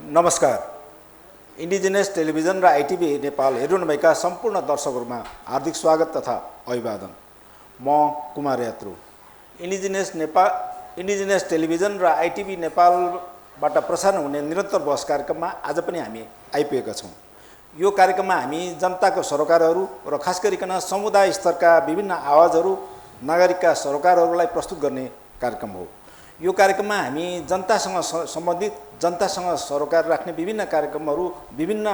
नमस्कार। Indigenous television र आइटिभी नेपाल हेर्नुभएका सम्पूर्ण दर्शकहरूमा हार्दिक स्वागत तथा अभिवादन। म कुमार यात्रु। इन्डिजिनियस टेलिभिजन र आइटिभी नेपालबाट प्रसारण हुने निरन्तर बहस कार्यक्रममा आज पनि हामी आइपुगेका छौँ। यो कार्यक्रममा हामी जनताको सरोकारहरू र खास गरिकन समुदाय स्तरका विभिन्न आवाजहरू नागरिकका सरोकारहरूलाई प्रस्तुत गर्ने कार्यक्रम हो। यो कार्यक्रममा हामी जनतासँग सम्बन्धित जनतासँग सरोकार राख्ने विभिन्न कार्यक्रमहरू विभिन्न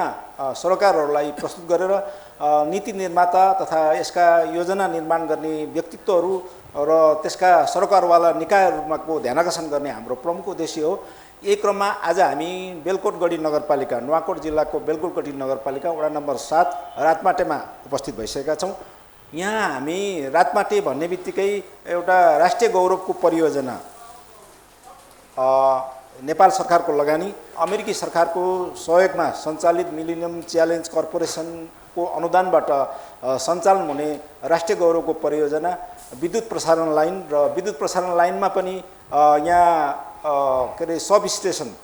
सरोकारहरूलाई प्रस्तुत गरेर नीति निर्माता तथा यसका योजना निर्माण गर्ने व्यक्तित्वहरू र त्यसका सरोकारवाला निकायहरूको ध्यानाकर्षण गर्ने हाम्रो प्रमुख उद्देश्य हो। यही क्रममा आज हामी बेलकोटगढी नगरपालिका नुवाकोट जिल्लाको बेलकोटगढी नगरपालिका वडा नम्बर 7 रातमाटेमा उपस्थित भइसकेका छौँ। यहाँ हामी रातमाटे भन्ने बित्तिकै एउटा राष्ट्रिय गौरवको परियोजना नेपाल सरकारको लगानी अमेरिकी सरकारको सहयोगमा सञ्चालित मिलेनियम च्यालेन्ज कर्पोरेसनको अनुदानबाट सञ्चालन हुने राष्ट्रिय गौरवको परियोजना विद्युत प्रसारण लाइन र विद्युत प्रसारण लाइनमा पनि यहाँ के अरे सब स्टेसन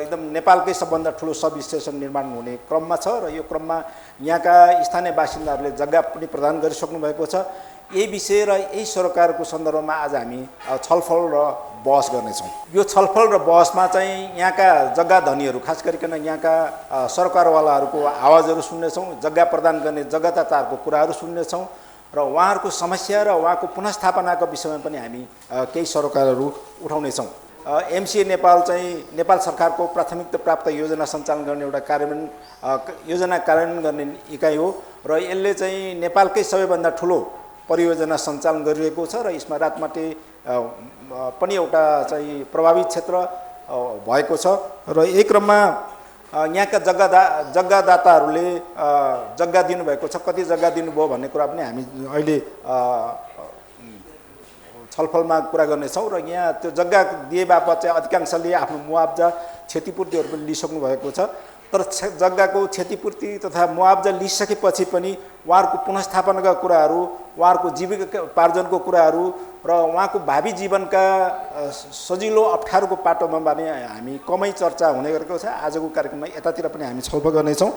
एकदम नेपालकै सबभन्दा ठुलो सब स्टेसन निर्माण हुने क्रममा छ र यो क्रममा यहाँका स्थानीय बासिन्दाहरूले जग्गा पनि प्रदान गरिसक्नु भएको छ। यही विषय र यही सरोकारको सन्दर्भमा आज हामी छलफल र बहस गर्नेछौँ। यो छलफल र बहसमा चाहिँ यहाँका जग्गा धनीहरू खास गरिकन यहाँका सरकारवालाहरूको आवाजहरू सुन्नेछौँ, जग्गा प्रदान गर्ने जग्गादाताहरूको कुराहरू सुन्नेछौँ र उहाँहरूको समस्या र उहाँको पुनर्स्थापनाको विषयमा पनि हामी केही सरोकारहरू उठाउनेछौँ। एमसिए नेपाल चाहिँ नेपाल सरकारको प्राथमिकता प्राप्त योजना सञ्चालन गर्ने एउटा योजना कार्यान्वयन गर्ने इकाइ हो र यसले चाहिँ नेपालकै सबैभन्दा ठुलो परियोजना सञ्चालन गरिरहेको छ र यसमा रातमाटे पनि एउटा चाहिँ प्रभावित क्षेत्र भएको छ र यही क्रममा यहाँका जग्गादाताहरूले जग्गा दिनुभएको छ। कति जग्गा दिनुभयो भन्ने कुरा पनि हामी अहिले छलफलमा कुरा गर्नेछौँ र यहाँ त्यो जग्गा दिए बापत चाहिँ अधिकांशले आफ्नो मुआब्जा क्षतिपूर्तिहरू पनि लिइसक्नु भएको छ। तर जग्गाको क्षतिपूर्ति तथा मुआब्जा लिइसकेपछि पनि उहाँहरूको पुनर्स्थापनाका कुराहरू, उहाँहरूको जीविकोपार्जनको कुराहरू र उहाँको भावी जीवनका सजिलो अप्ठ्यारोको पाटोमा पनि हामी कमै चर्चा हुने गरेको छ। आजको कार्यक्रममा यतातिर पनि हामी छलफल गर्नेछौँ।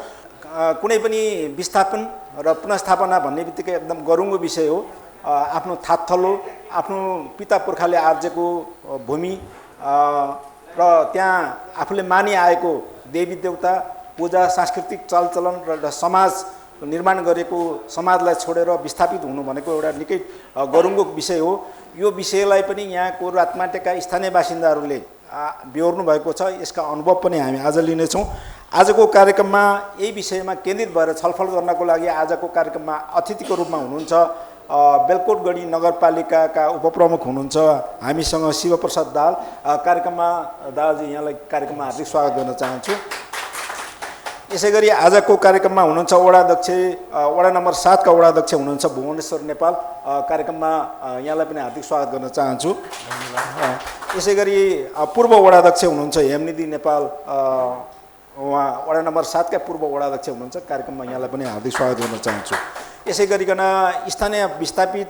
कुनै पनि विस्थापन र पुनर्स्थापना भन्ने बित्तिकै एकदम गरुङ्गो विषय हो। आफ्नो थातथलो, आफ्नो पिता पुर्खाले आर्जेको भूमि र त्यहाँ आफूले मानिआएको देवी देवता, पूजा, सांस्कृतिक चालचलन र समाज निर्माण गरेको समाजलाई छोडेर विस्थापित हुनु भनेको एउटा निकै गरुङ्गो विषय हो। यो विषयलाई पनि यहाँको रातमाटेका स्थानीय बासिन्दाहरूले बिहोर्नु भएको छ। यसका अनुभव पनि हामी आज लिनेछौँ। आजको कार्यक्रममा यही विषयमा केन्द्रित भएर छलफल गर्नको लागि आजको कार्यक्रममा अतिथिको रूपमा हुनुहुन्छ बेलकोटगढी नगरपालिकाका उपप्रमुख हुनुहुन्छ हामीसँग शिवप्रसाद दाहाल। कार्यक्रममा दाहालजी यहाँलाई कार्यक्रममा हार्दिक स्वागत गर्न चाहन्छु। यसै गरी आजको कार्यक्रममा हुनुहुन्छ वडा नम्बर 7 का वडाध्यक्ष हुनुहुन्छ भुवनेश्वर नेपाल। कार्यक्रममा यहाँलाई पनि हार्दिक स्वागत गर्न चाहन्छु। यसै गरी पूर्व वडाध्यक्ष हुनुहुन्छ हेमनिधि नेपाल, उहाँ वडा नम्बर 7 का पूर्व वडाध्यक्ष हुनुहुन्छ। कार्यक्रममा यहाँलाई पनि हार्दिक स्वागत गर्न चाहन्छु। यसै गरिकन स्थानीय विस्थापित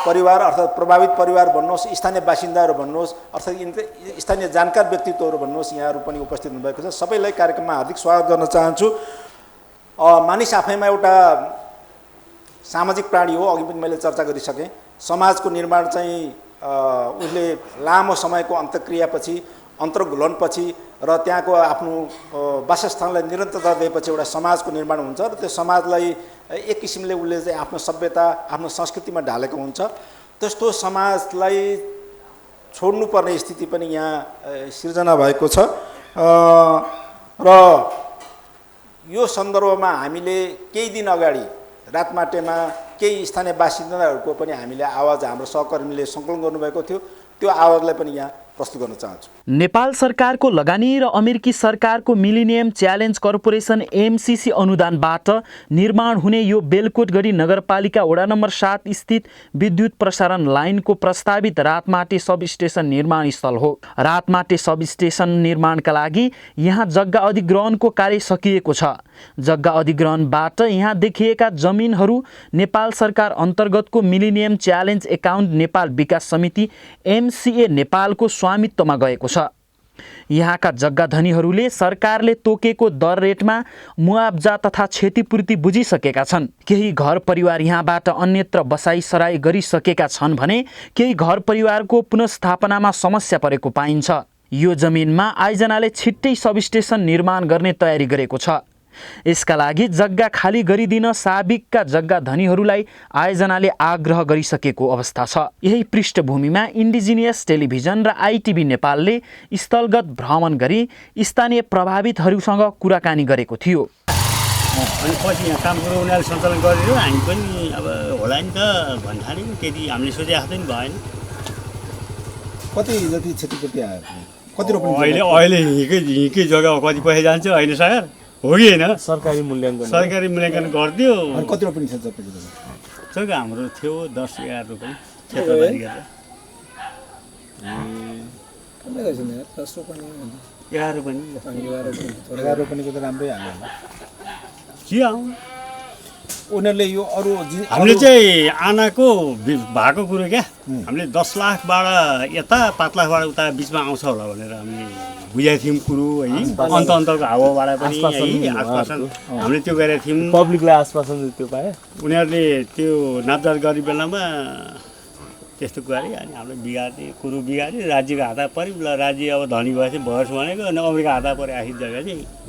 परिवार अर्थात् प्रभावित परिवार भन्नुहोस्, स्थानीय बासिन्दाहरू भन्नुहोस्, अर्थात् स्थानीय जानकार व्यक्तित्वहरू भन्नुहोस्, यहाँहरू पनि उपस्थित हुनुभएको छ। सबैलाई कार्यक्रममा हार्दिक स्वागत गर्न चाहन्छु। मानिस आफैमा एउटा सामाजिक प्राणी हो। अघि पनि मैले चर्चा गरिसकेँ। समाजको निर्माण चाहिँ उसले लामो समयको अन्तर्क्रियापछि, अन्तर्घुलनपछि र त्यहाँको आफ्नो वासस्थानलाई निरन्तरता दिएपछि एउटा समाजको निर्माण हुन्छ र त्यो समाजलाई एक किसिमले उसले चाहिँ आफ्नो सभ्यता, आफ्नो संस्कृतिमा ढालेको हुन्छ। त्यस्तो समाजलाई छोड्नुपर्ने स्थिति पनि यहाँ सिर्जना भएको छ र यो सन्दर्भमा हामीले केही दिन अगाडि रातमाटेमा केही स्थानीय बासिन्दाहरूको पनि हामीले आवाज हाम्रो सहकर्मीले सङ्कलन गर्नुभएको थियो। त्यो आवाजलाई पनि यहाँ प्रस्तुत गर्न चाहन्छु। नेपाल सरकारको लगानी र अमेरिकी सरकारको मिलेनियम च्यालेन्ज कर्पोरेसन एमसिसी अनुदानबाट निर्माण हुने यो बेलकोटगढी नगरपालिका वडा नम्बर 7 स्थित विद्युत प्रसारण लाइनको प्रस्तावित रातमाटे सब स्टेसन निर्माण स्थल हो। रातमाटे सब स्टेसन निर्माणका लागि यहाँ जग्गा अधिग्रहणको कार्य सकिएको छ। जग्गा अधिग्रहणबाट यहाँ देखिएका जमिनहरू नेपाल सरकार अन्तर्गतको मिलेनियम च्यालेन्ज एकाउन्ट नेपाल विकास समिति एमसिए नेपालको स्वामित्वमा गएको छ। यहाँका जग्गाधनीहरूले सरकारले तोकेको दर रेटमा मुआब्जा तथा क्षतिपूर्ति बुझिसकेका छन्। केही घर परिवार यहाँबाट अन्यत्र बसाइसराई गरिसकेका छन् भने केही घर परिवारको पुनर्स्थापनामा समस्या परेको पाइन्छ। यो जमिनमा आयोजनाले छिट्टै सबस्टेसन निर्माण गर्ने तयारी गरेको छ। यसका लागि जग्गा खाली गरिदिन साबिकका जग्गाधनीहरूलाई आयोजनाले आग्रह गरिसकेको अवस्था छ। यही पृष्ठभूमिमा इन्डिजिनियस टेलिभिजन र आइटिभी नेपालले स्थलगत भ्रमण गरी स्थानीय प्रभावितहरूसँग कुराकानी गरेको थियो। अनि पछि यहाँ काम कुरो उनीहरूले सञ्चालन गरेर हामी पनि अब होला नि त भन्न थाल्यौँ। त्यति हामीले सोचेको पनि भएन। कति जति क्षतिपूर्ति आयो? कति रोपनी? अहिले हिँकै जग्गा कति पैसा जान्छ अहिले सर हो कि होइन? सरकारी मूल्याङ्कन गरिदियो। अनि कति रोपनी छ जग्गा हाम्रो थियो 10-11 रोपनी क्षेत्रबारी गरेर 11 रोपनीको त राम्रै हाल्यो होला। के आउँ उनीहरूले यो अरू हामीले चाहिँ आनाको भएको कुरो क्या हामीले 10 लाखबाट यता 5 लाखबाट उता बिचमा आउँछ होला भनेर हामीले बुझाएको थियौँ कुरो है। अन्तको हावाबाट पनि आश्वासन हामीले त्यो गरेका थियौँ। पब्लिकलाई आश्वासन त्यो पाए उनीहरूले त्यो नापजात गर्ने बेलामा त्यस्तो गरे अनि हामीले बिगार्ने कुरो बिगार्ने। राज्यको हात पऱ्यो ल राज्य अब धनी भएपछि भएछ भनेको अनि अमेरिका हात पऱ्यो आखिर जग्गा चाहिँ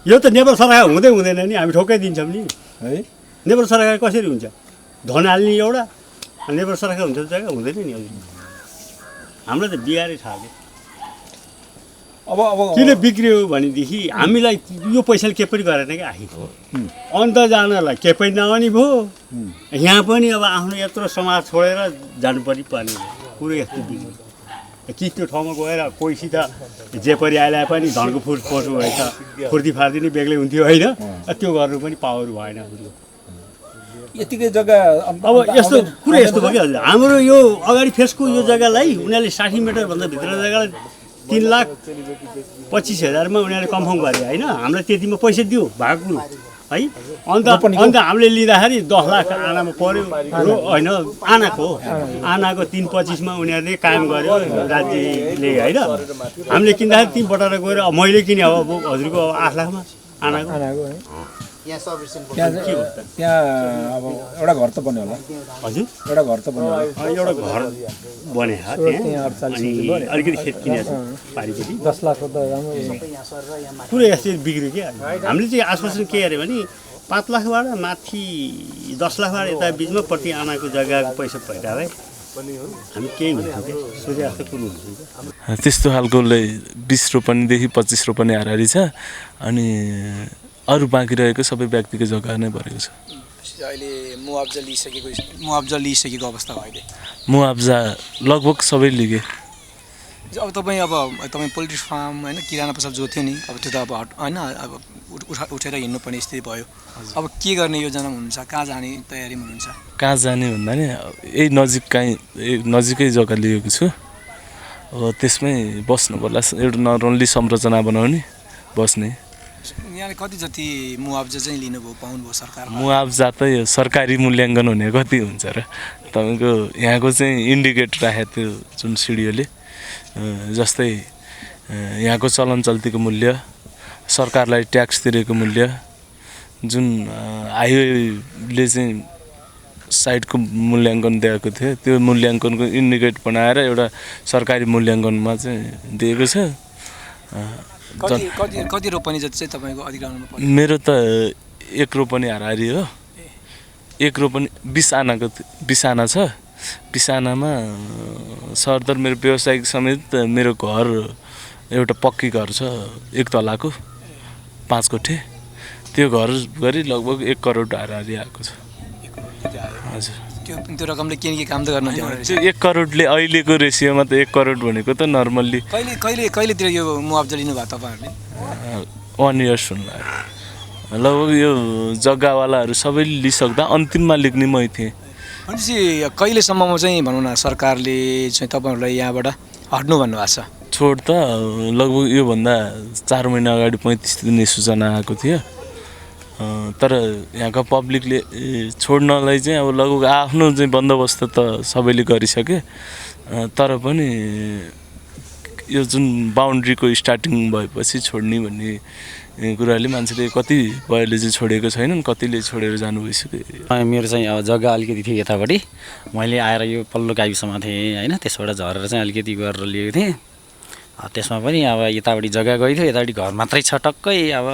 यो त नेपाल सरकार हुँदै हुँदैन नि। हामी ठोक्कै दिन्छौँ नि है। नेपाल सरकार कसरी हुन्छ? धन हाल्ने एउटा नेपाल सरकार हुन्छ जग्गा हुँदैन नि। हाम्रो त बिगारै थाल्यो। अब किन बिग्रियो भनेदेखि हामीलाई यो पैसाले के पनि गरेन क्या आखिर। अन्त जानलाई के पनि नआउने भयो। यहाँ पनि अब आफ्नो यत्रो समाज छोडेर जानु पनि पर्ने कुरो यस्तो बिग्रियो कि त्यो ठाउँमा गएर कोहीसित जे परि आइलाए पनि धनको फुर्सो भएछ फुर्ती फार्दी नै बेग्लै हुन्थ्यो होइन। त्यो गर्नु पनि पावर भएन। यतिकै जग्गा अब यस्तो कुरा यस्तो भयो कि हजुर हाम्रो यो अगाडि फेसको यो जग्गालाई उनीहरूले 60 मिटरभन्दा भित्र जग्गालाई 3,25,000 उनीहरूले कन्फर्म गरे होइन। हामीलाई त्यतिमा पैसा दियो भएको कुरो है। अन्त हामीले लिँदाखेरि 10 लाख आनामा पऱ्यो होइन। आनाको 3,25,000 उनीहरूले कायम गर्यो राज्यले होइन। हामीले किन्दाखेरि 3 बटाएर गएर मैले किने अब हजुरको 8 लाखमा आनाको। त्यहाँ अब एउटा घर त बन्यो होला। हजुर एउटा घर त बन्यो होला। एउटा घर बने अनि अलिकति खेत किनेको छ पारिपट्टि 10 लाख त राम्रो कुरो यस्तै बिग्रियो क्या। हामीले चाहिँ आश्वासन के अरे भने 5 लाखबाट माथि 10 लाखबाट यता बिचमा प्रति आनाको जग्गाको पैसा भइरहे हामी केही हुन्थ्यो क्या। सोचे जस्तो कुरो हुन्छ। त्यस्तो खालकोले 20 रोपनीदेखि 25 रोपनी हाराहारी छ। अनि अरू बाँकी रहेको सबै व्यक्तिको जग्गा नै भरेको छ। अहिले मुआब्जा लिइसकेको अवस्था हो अहिले। मुआब्जा लगभग सबै लिगे। अब तपाईँ पोल्ट्री फार्म होइन किराना पसल जोत्यो नि अब त्यो त अब होइन अब उठेर हिँड्नुपर्ने स्थिति भयो। अब के गर्ने योजना हुनुहुन्छ? कहाँ जाने तयारीमा हुनुहुन्छ? कहाँ जाने भन्दा नि यही नजिकै जग्गा लिएको छु। अब त्यसमै बस्नु पर्ला। एउटा नरनली संरचना बनाउने बस्ने। यहाँले कति जति मुआब्जा चाहिँ लिनुभयो पाउनुभयो सरकार? मुआब्जा त यो सरकारी मूल्याङ्कन हुने कति हुन्छ र तपाईँको यहाँको चाहिँ इन्डिकेट राखेको थियो जुन सिडिओले। जस्तै यहाँको चलन चल्तीको मूल्य, सरकारलाई ट्याक्स तिरेको मूल्य, जुन हाइवेले चाहिँ साइडको मूल्याङ्कन दिएको थियो त्यो मूल्याङ्कनको इन्डिकेट बनाएर एउटा सरकारी मूल्याङ्कनमा चाहिँ दिएको छ। कति रोपनी जति चाहिँ तपाईँको अधिग्रहणमा पर्यो? मेरो त 1 रोपनी हाराहारी हो। 1 रोपनी 20 आना छ। 20 आनामा सरदर मेरो व्यावसायिक समेत मेरो घर एउटा पक्की घर छ 1 तलाको 5 कोठे। त्यो घर गरी लगभग 1 करोड हाराहारी आएको छ। हजुर त्यो रकमले के काम त गर्न त्यो 1 करोडले अहिलेको रेसियोमा त 1 करोड भनेको त नर्मल्ली कहिलेतिर यो मुआब्जा लिनुभयो तपाईँहरूले? 1 इयर्स हुनु लाग्यो। लगभग यो जग्गावालाहरू सबैले लिइसक्दा अन्तिममा लेख्ने मै थिएँ। भनेपछि कहिलेसम्ममा चाहिँ भनौँ न सरकारले चाहिँ तपाईँहरूलाई यहाँबाट हट्नु भन्नुभएको छ? छोड त लगभग योभन्दा 4 महिना अगाडि 35 दिने सूचना आएको थियो। तर यहाँका पब्लिकले छोड्नलाई चाहिँ अब लगभग आफ्नो चाहिँ बन्दोबस्त त सबैले गरिसके। तर पनि यो जुन बााउन्ड्रीको स्टार्टिङ भएपछि छोड्ने भन्ने कुराले मान्छेले कतिपयले चाहिँ छोडेको छैनन्, कतिले छोडेर जानु भइसक्यो। मेरो चाहिँ अब जग्गा अलिकति थियो यतापट्टि, मैले आएर यो पल्लो गाविसमा थिएँ होइन, त्यसबाट झरेर चाहिँ अलिकति गरेर लिएको थिएँ। त्यसमा पनि अब यतापट्टि जग्गा गएको थियो, यतापट्टि घर मात्रै छ टक्कै। अब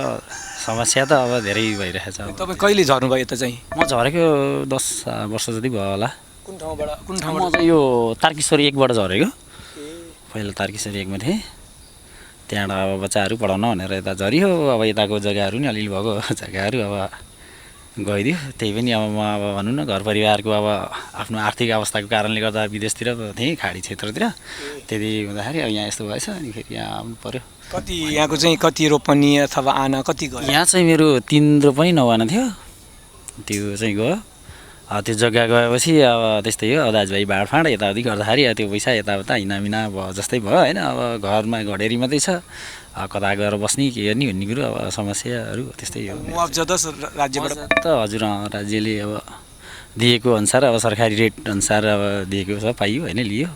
समस्या त अब धेरै भइरहेछ। तपाईँ कहिले झर्नुभयो यता चाहिँ? म झरेको 10 वर्ष जति भयो होला। कुन ठाउँबाट? म चाहिँ यो तारकेश्वरी 1बाट झरेको। पहिला तारकेश्वरी 1मा थिएँ, त्यहाँबाट अब बच्चाहरू पढाउन भनेर यता झरियो। अब यताको जग्गाहरू नि अलिअलि भएको जग्गाहरू अब गइदियो। त्यही पनि अब म अब भनौँ न घर परिवारको अब आफ्नो आर्थिक अवस्थाको कारणले गर्दा विदेशतिर थिएँ, खाडी क्षेत्रतिर। त्यति हुँदाखेरि अब यहाँ यस्तो भएछ, अनि फेरि यहाँ आउनु पऱ्यो। कति यहाँको चाहिँ कति रोपनी अथवा आना कति गयो? यहाँ चाहिँ मेरो 3 रोपनी 9 आना थियो, त्यो चाहिँ गयो। त्यो जग्गा गएपछि अब त्यस्तै हो, अब दाजुभाइ बाँडफाँड यताउति गर्दाखेरि त्यो पैसा यताउता हिनामिना भयो जस्तै भयो होइन। अब घरमा घडेरी मात्रै छ, कता गएर बस्ने के गर्ने भन्ने कुरो अब समस्याहरू त्यस्तै हो। मुआवजा त राज्यबाट त हजुर राज्यले अब दिएको अनुसार अब सरकारी रेट अनुसार अब दिएको छ, पाइयो होइन, लियो।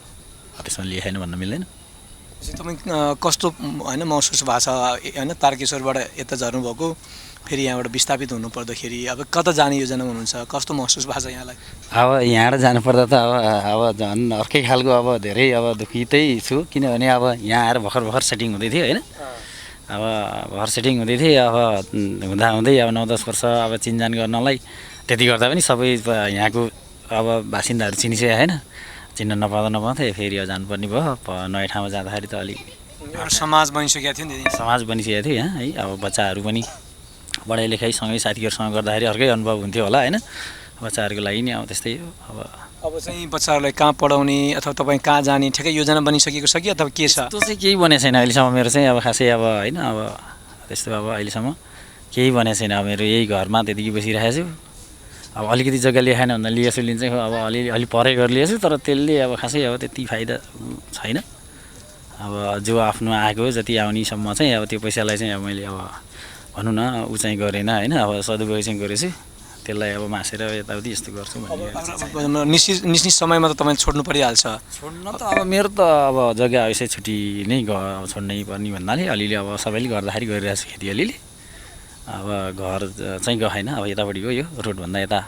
त्यसमा लेखाएन भन्न मिल्दैन। तपाईँ कस्तो होइन महसुस भएको छ होइन तारकेश्वरबाट यता झर्नुभएको, फेरि यहाँबाट विस्थापित हुनु पर्दाखेरि अब कता जाने योजना हुनुहुन्छ? कस्तो महसुस भएको छ यहाँलाई? अब यहाँबाट जानुपर्दा त अब झन् अर्कै खालको अब धेरै अब दुखितै छु, किनभने अब यहाँ आएर भर्खर सेटिङ हुँदै थियो होइन। अब भर्खर सेटिङ हुँदै थियो, अब हुँदै अब 9-10 वर्ष अब चिनजान गर्नलाई, त्यति गर्दा पनि सबै यहाँको अब बासिन्दाहरू चिनिसक्यो होइन। चिन्न नपाउँदै फेरि अब जानुपर्ने भयो। नयाँ ठाउँमा जाँदाखेरि त अलिक समाज बनिसकेको थियो नि, समाज बनिसकेको थियो यहाँ है। अब बच्चाहरू पनि पढाइ लेखाइ सँगै साथीहरूसँग गर्दाखेरि अर्कै अनुभव हुन्थ्यो होला होइन। बच्चाहरूको लागि नि अब त्यस्तै हो। अब चाहिँ बच्चाहरूलाई कहाँ पढाउने अथवा तपाईँ कहाँ जाने ठ्याक्कै योजना बनिसकेको छ कि अथवा के छ? त्यो चाहिँ केही बनेको छैन अहिलेसम्म मेरो चाहिँ। अब खासै अब होइन, अब त्यस्तो अब अहिलेसम्म केही बनेको छैन। अब मेरो यही घरमा त्यतिकै बसिरहेको छु। अब अलिकति जग्गा लेखाएन भन्दा लिएछु लिन्छ, अब अलि परै गरेर लिएछु, तर त्यसले अब खासै अब त्यति फाइदा छैन। अब जो आफ्नो आएको जति आउनेसम्म चाहिँ अब त्यो पैसालाई चाहिँ अब मैले अब भनौँ न ऊ चाहिँ गरेन होइन, अब सदुपयोग चाहिँ गरेछु। त्यसलाई अब मासेर यताउति यस्तो गर्छु भन्ने निश्चित समयमा त तपाईँ छोड्नु परिहाल्छ। छोड्न त अब मेरो त अब जग्गा यसै छुट्टी नै छोड्नै पर्ने भन्नाले अलिअलि अब सबैले गर्दाखेरि गरिरहेको छु खेती अलिअलि। अब घर चाहिँ गएन, अब यतापट्टि गयो रोडभन्दा यता।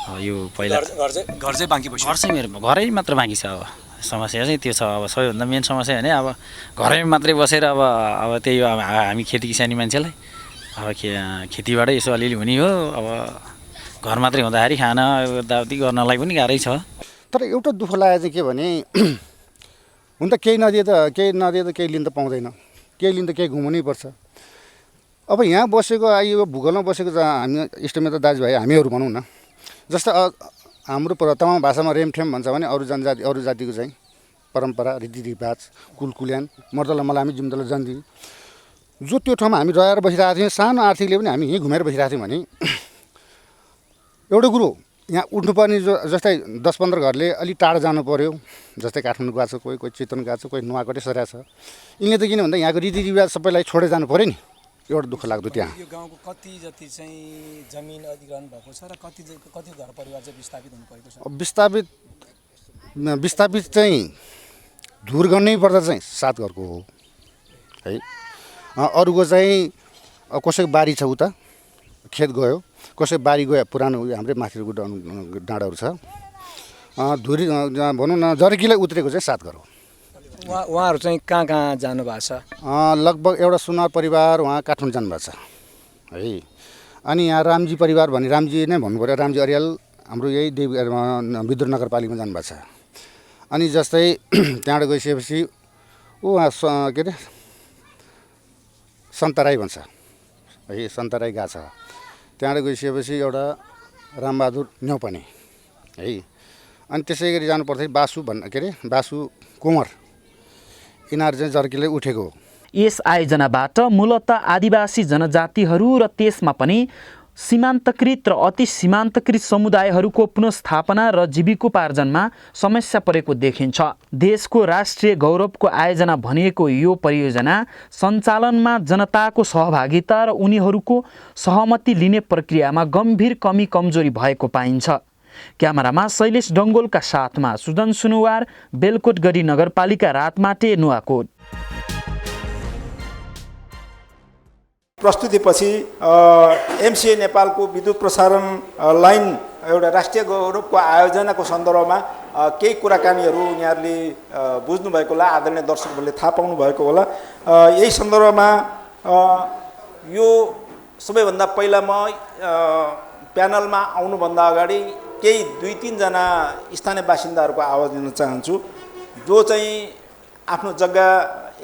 अब यो पहिला घर चाहिँ बाँकी भयो? घर चाहिँ मेरो घरै मात्र बाँकी छ। अब समस्या चाहिँ त्यो छ। अब सबैभन्दा मेन समस्या भने अब घरैमा मात्रै बसेर अब त्यही हो हामी खेती किसानी मान्छेलाई। अब खेतीबाटै यसो अलिअलि हुने हो। अब घर मात्रै हुँदाखेरि खाना यताउति गर्नलाई पनि गाह्रै छ। तर एउटा दुःख लागेको चाहिँ के भने हुन त केही नदिए त केही लिन त पाउँदैन, केही लिन त केही घुमाउनै पर्छ। अब यहाँ बसेको यो भूगोलमा बसेको हामी इष्टमित्र दाजुभाइ हामीहरू भनौँ न, जस्तो हाम्रो तमाङ भाषामा रेमठेम भन्छ भने अरू जातिको चाहिँ परम्परा रीतिरिवाज कुलकुल्यान मर्दल मलामी जिम्दल जन्दी जो त्यो ठाउँमा हामी रहेर बसिरहेको थियौँ। सानो आर्थिकले पनि हामी यहीँ घुमेर बसिरहेको थियौँ भने एउटा कुरो यहाँ उठ्नुपर्ने जस्तै 10-15 घरले अलिक टाढो जानु पऱ्यो। जस्तै काठमाडौँ गएको छ, कोही चितवन गएको छ, कोही नुवाकोटै सरेको छ। यिनले त किन भन्दा यहाँको रीतिरिवाज सबैलाई छोडेर जानु पऱ्यो नि। एउटा दुःख लाग्दो त्यहाँ यो गाउँको कति जति चाहिँ जमिन अधिग्रहण भएको छ र कति घर परिवार चाहिँ विस्थापित हुनु परेको छ? विस्थापित चाहिँ धुर गर्नै पर्दा चाहिँ 7 घरको हो है। अरूको चाहिँ कसैको बारी छ, उता खेत गयो, कसैको बारी गयो, पुरानो हाम्रै माथिको डाँडाहरू छ। धुरी भनौँ न जर्कीलाई उत्रेको चाहिँ 7 घर हो। उहाँहरू चाहिँ कहाँ जानु भएको छ? लगभग एउटा सुनार परिवार उहाँ काठमाडौँ जानुभएको छ है। अनि यहाँ रामजी परिवार भन्ने, रामजी नै भन्नु पऱ्यो, रामजी अरियाल हाम्रो यही विद्रोह नगरपालिकामा जानुभएको छ। अनि जस्तै त्यहाँबाट गइसकेपछि के अरे सन्तराई भन्छ है, सन्तराई गएको छ। त्यहाँबाट गइसकेपछि एउटा रामबहादुर न्यौपाने है। अनि त्यसै गरी जानु पर्दाखेरि बासु कुँवर, यिनीहरू चाहिँ जर्कीले उठेको हो। यस आयोजनाबाट मूलत आदिवासी जनजातिहरू र त्यसमा पनि सीमान्तकृत र अति सीमान्तकृत समुदायहरूको पुनर्स्थापना र जीविकोपार्जनमा समस्या परेको देखिन्छ। देशको राष्ट्रिय गौरवको आयोजना भनिएको यो परियोजना सञ्चालनमा जनताको सहभागिता र उनीहरूको सहमति लिने प्रक्रियामा गम्भीर कमी कमजोरी भएको पाइन्छ। क्यामेरामा शैलेश डङ्गोलका साथमा सुदन सुनुवार, बेलकोटगढी नगरपालिका रातमाटे, नुवाकोट। प्रस्तुतिपछि एमसिए नेपालको विद्युत प्रसारण लाइन एउटा राष्ट्रिय रूपको आयोजनाको सन्दर्भमा केही कुराकानीहरू यहाँहरूले बुझ्नुभएको होला, आदरणीय दर्शकहरूले थाहा पाउनु भएको होला। यही सन्दर्भमा यो सबैभन्दा पहिला म प्यानलमा आउनुभन्दा अगाडि केही 2-3 जना स्थानीय बासिन्दाहरूको आवाज दिन चाहन्छु, जो चाहिँ आफ्नो जग्गा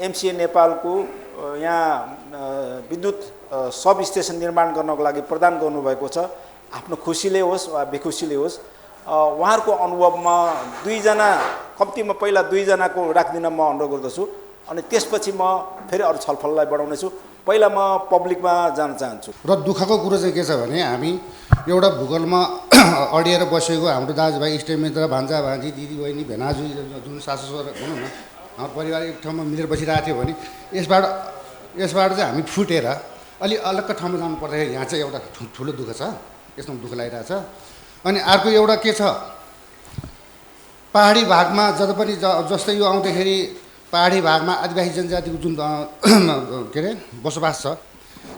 एमसिए नेपालको यहाँ विद्युत सब स्टेसन निर्माण गर्नको लागि प्रदान गर्नुभएको छ। आफ्नो खुसीले होस् वा बेखुसीले होस्, उहाँहरूको अनुभवमा 2 जना, कम्तीमा पहिला 2 जनाको राख्दिन म अनुरोध गर्दछु, अनि त्यसपछि म फेरि अरू छलफललाई बढाउनेछु। पहिला म पब्लिकमा जान चाहन्छु। र दुःखको कुरो चाहिँ के छ भने हामी एउटा भूगोलमा अडिएर बसेको हाम्रो दाजुभाइ, इष्टमित्र, भान्जा भान्जी, दिदी बहिनी, भेनाजु, जुन सासु ससुरा भनौँ न, हाम्रो परिवार एक ठाउँमा मिलेर बसिरहेको थियो भने यसबाट चाहिँ हामी फुटेर अलि अलग्गै ठाउँमा जानु पर्दाखेरि यहाँ चाहिँ एउटा ठुलो दुःख छ, यसमा दुःख लागिरहेछ। अनि अर्को एउटा के छ, पहाडी भागमा जब पनि जस्तै यो आउँदाखेरि पहाडी भागमा आदिवासी जनजातिको जुन के अरे बसोबास छ,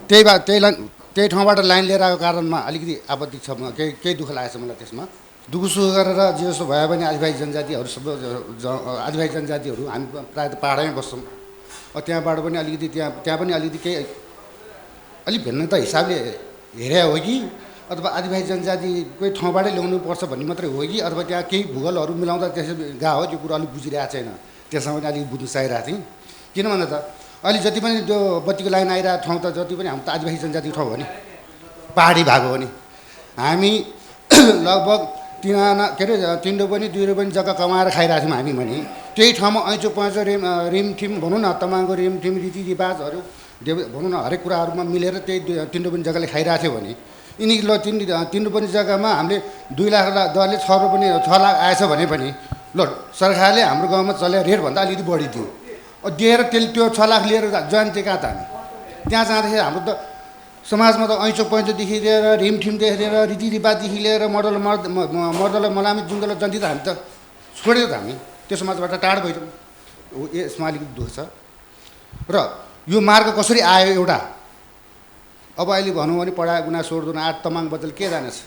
त्यही ठाउँबाट लाइन लिएर आएको कारणमा अलिकति आपत्ति छ, केही दुःख लागेको छ मलाई त्यसमा। दुःख सुख गरेर जे जस्तो भए पनि आदिवासी जनजातिहरू हामी प्रायः त पाहाडमै बस्छौँ, त्यहाँबाट पनि अलिकति त्यहाँ पनि अलिकति केही अलिक भिन्नता हिसाबले हेरे हो कि अथवा आदिवासी जनजातिकै ठाउँबाटै ल्याउनु पर्छ भन्ने मात्रै हो कि अथवा त्यहाँ केही भूगोलहरू मिलाउँदा त्यसै गएको हो, त्यो कुरो अलिक बुझिरहेको छैन। त्यसमा पनि अलिक बुझ्नु चाहिरहेको थिएँ। किन भन्दा त अहिले जति पनि त्यो बत्तीको लाइन आइरहेको ठाउँ त जति पनि हाम्रो त आदिवासी जनजातिको ठाउँ हो नि, पहाडी भाग हो नि। हामी लगभग 3 आना के अरे 3 रोपनी 2 रोपनी जग्गा कमाएर खाइरहेको थियौँ हामी भने, त्यही ठाउँमा ऐँचो पैँचो रिमठिम भनौँ न, तमाङको रिमठिम, रीतिरिवाजहरू भनौँ न, हरेक कुराहरूमा मिलेर त्यही 3 रोपनी जग्गाले खाइरहेको थियो भने, यिनी ल 3 रोपनी जग्गामा हामीले 2 लाख दरले 6 लाख आएछ भने पनि ल सरकारले हाम्रो गाउँमा चले रेटभन्दा अलिकति बढी दियो, दिएर त्यो 6 लाख लिएर जान्थे कहाँ त हामी। त्यहाँ जाँदाखेरि हाम्रो त समाजमा त ऐँचो पैँचोदेखि लिएर रिमठिमदेखि लिएर रीतिरिवाजदेखि लिएर मर्दल मलामी जुङ्गल जन्ती त हामी त छोडेको त हामी त्यो समाजबाट टाढो भइसक्यौँ। यसमा अलिकति दुःख छ। र यो मार्ग कसरी आयो एउटा, अब अहिले भनौँ भने पढा गुना सोड्दुना आठ तमाङ बचल के जानेछ,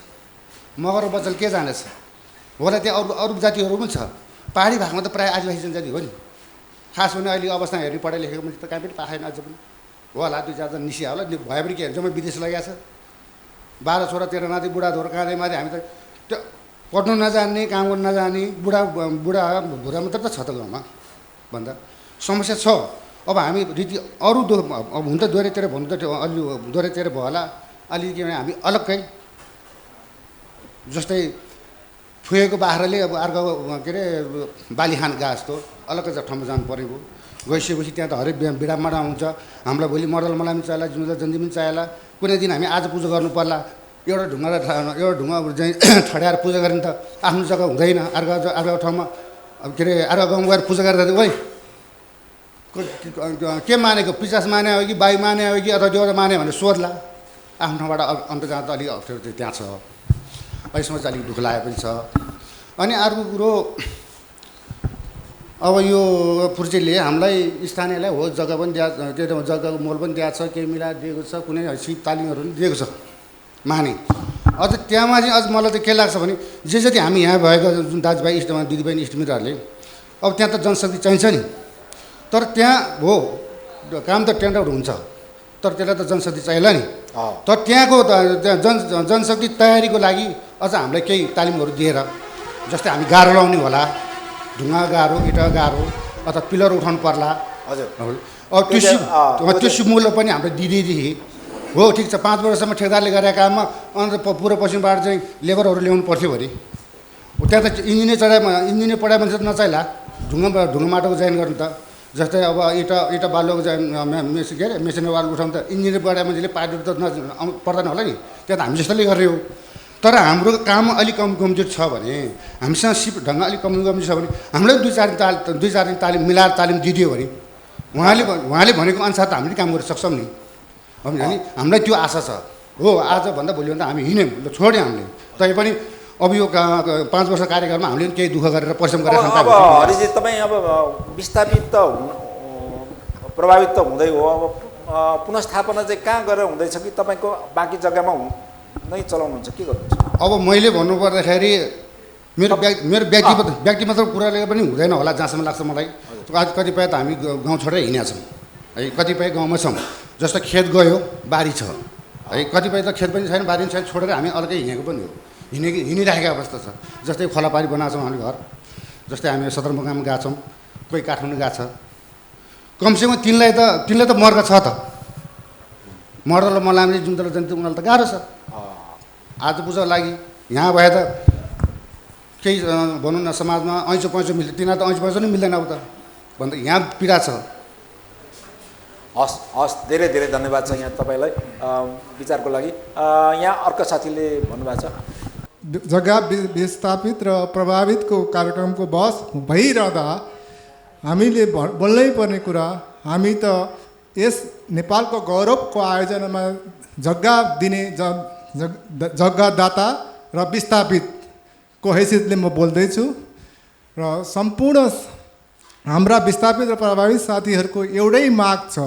मगर बचल के जानेछ होला, त्यहाँ अरू जातिहरू पनि छ। पहाडी भागमा त प्रायः आदिवासी जनजाति हो नि, खास भने अहिले अवस्था हेर्ने पढाइ लेखेको मान्छे त कहीँ पनि पाएन अझ पनि होला, 2-4 जना निस्किया होला, भए पनि के जम्मै विदेश लगाएको छ। 12 छोरा 13 नाति बुढा धोर काँधे माथि हामी त त्यो पढ्नु नजान्ने, काम गर्नु नजान्ने बुढा मात्र त छ त गाउँमा भन्दा समस्या छ। अब हामी अरू अब हुन त दोहोरेतिर भन्नु त अलि दोहोरेतिर भयो होला, अलिकति हामी अलग्गै जस्तै फुएको बाख्राले अब अर्को के अरे बाली खान गए जस्तो अलग्गै ठाउँमा जानु परेको। गइसकेपछि त्यहाँ त हरेक बिडामाडा हुन्छ, हामीलाई भोलि मर्दल मलामी चाहिएला, जुम्ला जन्ती पनि चाहिएला। कुनै दिन हामी आज पूजा गर्नु पर्ला, एउटा ढुङ्गा चाहिँ ठड्याएर पूजा गर्ने त आफ्नो जग्गा हुँदैन, अर्को ठाउँमा के अरे अर्को गाउँ गएर पूजा गरेर ओइ के मानेको, 50 माने हो कि 22 माने हो कि अथवा देउरा माने भनेर सोध्ला। आफ्नो ठाउँबाट अन्त जाँदा अलिक अप्ठ्यारो चाहिँ त्यहाँ छ। अहिलेसम्म चाहिँ अलिक दुःख लागेको पनि छ। अनि अर्को कुरो, अब यो पूर्जेले हामीलाई स्थानीयलाई हो जग्गा पनि दिएको, जग्गाको मोल पनि दिएको छ, केही मिलाएर दिएको छ, कुनै सिप तालिमहरू पनि दिएको छ माने। अझ त्यहाँमा चाहिँ अझ मलाई त के लाग्छ भने जे जति हामी यहाँ भएका जुन दाजुभाइ दिदीबहिनी इष्टमित्रहरूले, अब त्यहाँ त जनशक्ति चाहिन्छ नि, तर त्यहाँ हो काम त टेन्डर हुन्छ, तर त्यसलाई त जनशक्ति चाहिएला नि। तर त्यहाँको जनशक्ति तयारीको लागि अझ हामीलाई केही तालिमहरू दिएर, जस्तै हामी गाह्रो लाउने होला, ढुङ्गा गाह्रो, इँटा गाह्रो अथवा पिलर उठाउनु पर्ला। हजुर। अब त्यो सिपमूल्य पनि हामीले दिँदैदेखि हो, ठिक छ 5 वर्षसम्म ठेकदारले गरेका काममा अन्त पूर्व पश्चिमबाट चाहिँ लेबरहरू ल्याउनु पर्थ्यो भने त्यहाँ त इन्जिनियर पढाए मान्छे त नचाहिला, ढुङ्गा माटोको जाइन गर्नु त। जस्तै अब इँटा बालुको के अरे मेसिन वाल उठाउनु त इन्जिनियर पढाए मान्छेले पार्टी त पर्दैन होला नि, त्यहाँ त हामी जस्तोले गर्ने हो। तर हाम्रो काम अलिक कमजोर छ भने, हामीसँग सिप ढङ्ग अलिक कमजोर छ भने हामीलाई 2-4 दिन तालिम मिलाएर तालिम दिदियो भने उहाँले भनेको अनुसार त हामीले काम गर्न सक्छौँ नि। अब नि हामीलाई त्यो आशा छ। हो आजभन्दा भोलिभन्दा हामी हिँड्यौँ, छोड्यौँ हामीले, तैपनि अब यो 5 वर्ष कार्यकालमा हामीले केही दुःख गरेर परिश्रम गरेर अब हरिजी तपाईँ अब विस्थापित त प्रभावित त हुँदै हो। अब पुनर्स्थापना चाहिँ कहाँ गरेर हुँदैछ कि तपाईँको बाँकी जग्गामा नै चलाउनुहुन्छ, के गर्नुहुन्छ? अब मैले भन्नुपर्दाखेरि मेरो व्यक्तिगत कुराले पनि हुँदैन होला जहाँसम्म लाग्छ मलाई। आज कतिपय त हामी गाउँ छोडेर हिँडेका छौँ है, कतिपय गाउँमा छौँ जस्तो खेत गयो बारी छ है, कतिपय त खेत पनि छैन बारी पनि छैन, छोडेर हामी अलग्गै हिँडेको पनि हो, हिँडिराखेको अवस्था छ। जस्तै खोलापारी बनाएको छौँ हामी घर, जस्तै हामी सदरमुकाममा गएको छौँ, कोही काठमाडौँ गएको छ। कमसेकम तिनलाई त मर्ग छ त, मर्दलाई मलामले जुनलाई जन्ती उनीहरूलाई त गाह्रो छ। आज बुझ्नको लागि यहाँ भए त केही भनौँ न समाजमा ऐँचो पैँचो मिल्छ, तिनीहरू त ऐँचो पैँचो नै मिल्दैन अब त भन्दा यहाँ पीडा छ। हस् हस्, धेरै धेरै धन्यवाद छ यहाँ तपाईँलाई विचारको लागि। यहाँ अर्को साथीले भन्नुभएको छ जग्गा विस्थापित र प्रभावितको कार्यक्रमको बहस भइरहँदा हामीले बोल्नै पर्ने कुरा, हामी त यस नेपालको गौरवको आयोजनामा जग्गा दिने जग्गादाता र विस्थापितको हैसियतले म बोल्दैछु। र सम्पूर्ण हाम्रा विस्थापित र प्रभावित साथीहरूको एउटै माग छ,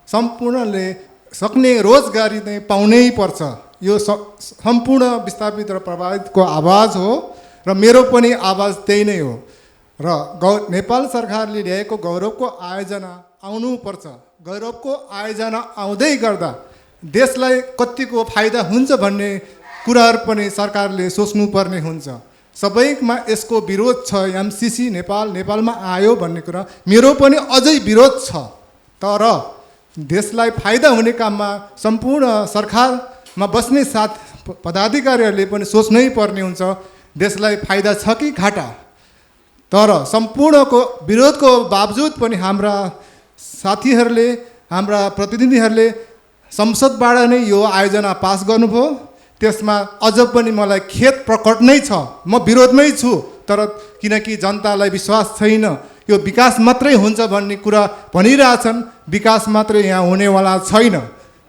सम्पूर्णले सक्ने रोजगारी नै पाउनै पर्छ। यो सम्पूर्ण विस्थापित र प्रभावितको आवाज हो र मेरो पनि आवाज त्यही नै हो। र नेपाल सरकारले ल्याएको गौरवको आयोजना आउनुपर्छ। गौरवको आयोजना आउँदै गर्दा देशलाई कतिको फाइदा हुन्छ भन्ने कुराहरू पनि सरकारले सोच्नुपर्ने हुन्छ। सबैमा यसको विरोध छ, एमसिसी नेपालमा आयो भन्ने कुरा मेरो पनि अझै विरोध छ। तर देशलाई फाइदा हुने काममा सम्पूर्ण सरकारमा बस्ने पदाधिकारीहरूले पनि सोच्नै पर्ने हुन्छ, देशलाई फाइदा छ कि घाटा। तर सम्पूर्णको विरोधको बावजुद पनि हाम्रा साथीहरूले, हाम्रा प्रतिनिधिहरूले संसदबाट नै यो आयोजना पास गर्नुभयो। त्यसमा अझ पनि मलाई खेद प्रकट नै छ, म विरोधमै छु। तर किनकि जनतालाई विश्वास छैन, यो विकास मात्रै हुन्छ भन्ने कुरा भनिरहेछन्, विकास मात्रै यहाँ हुनेवाला छैन।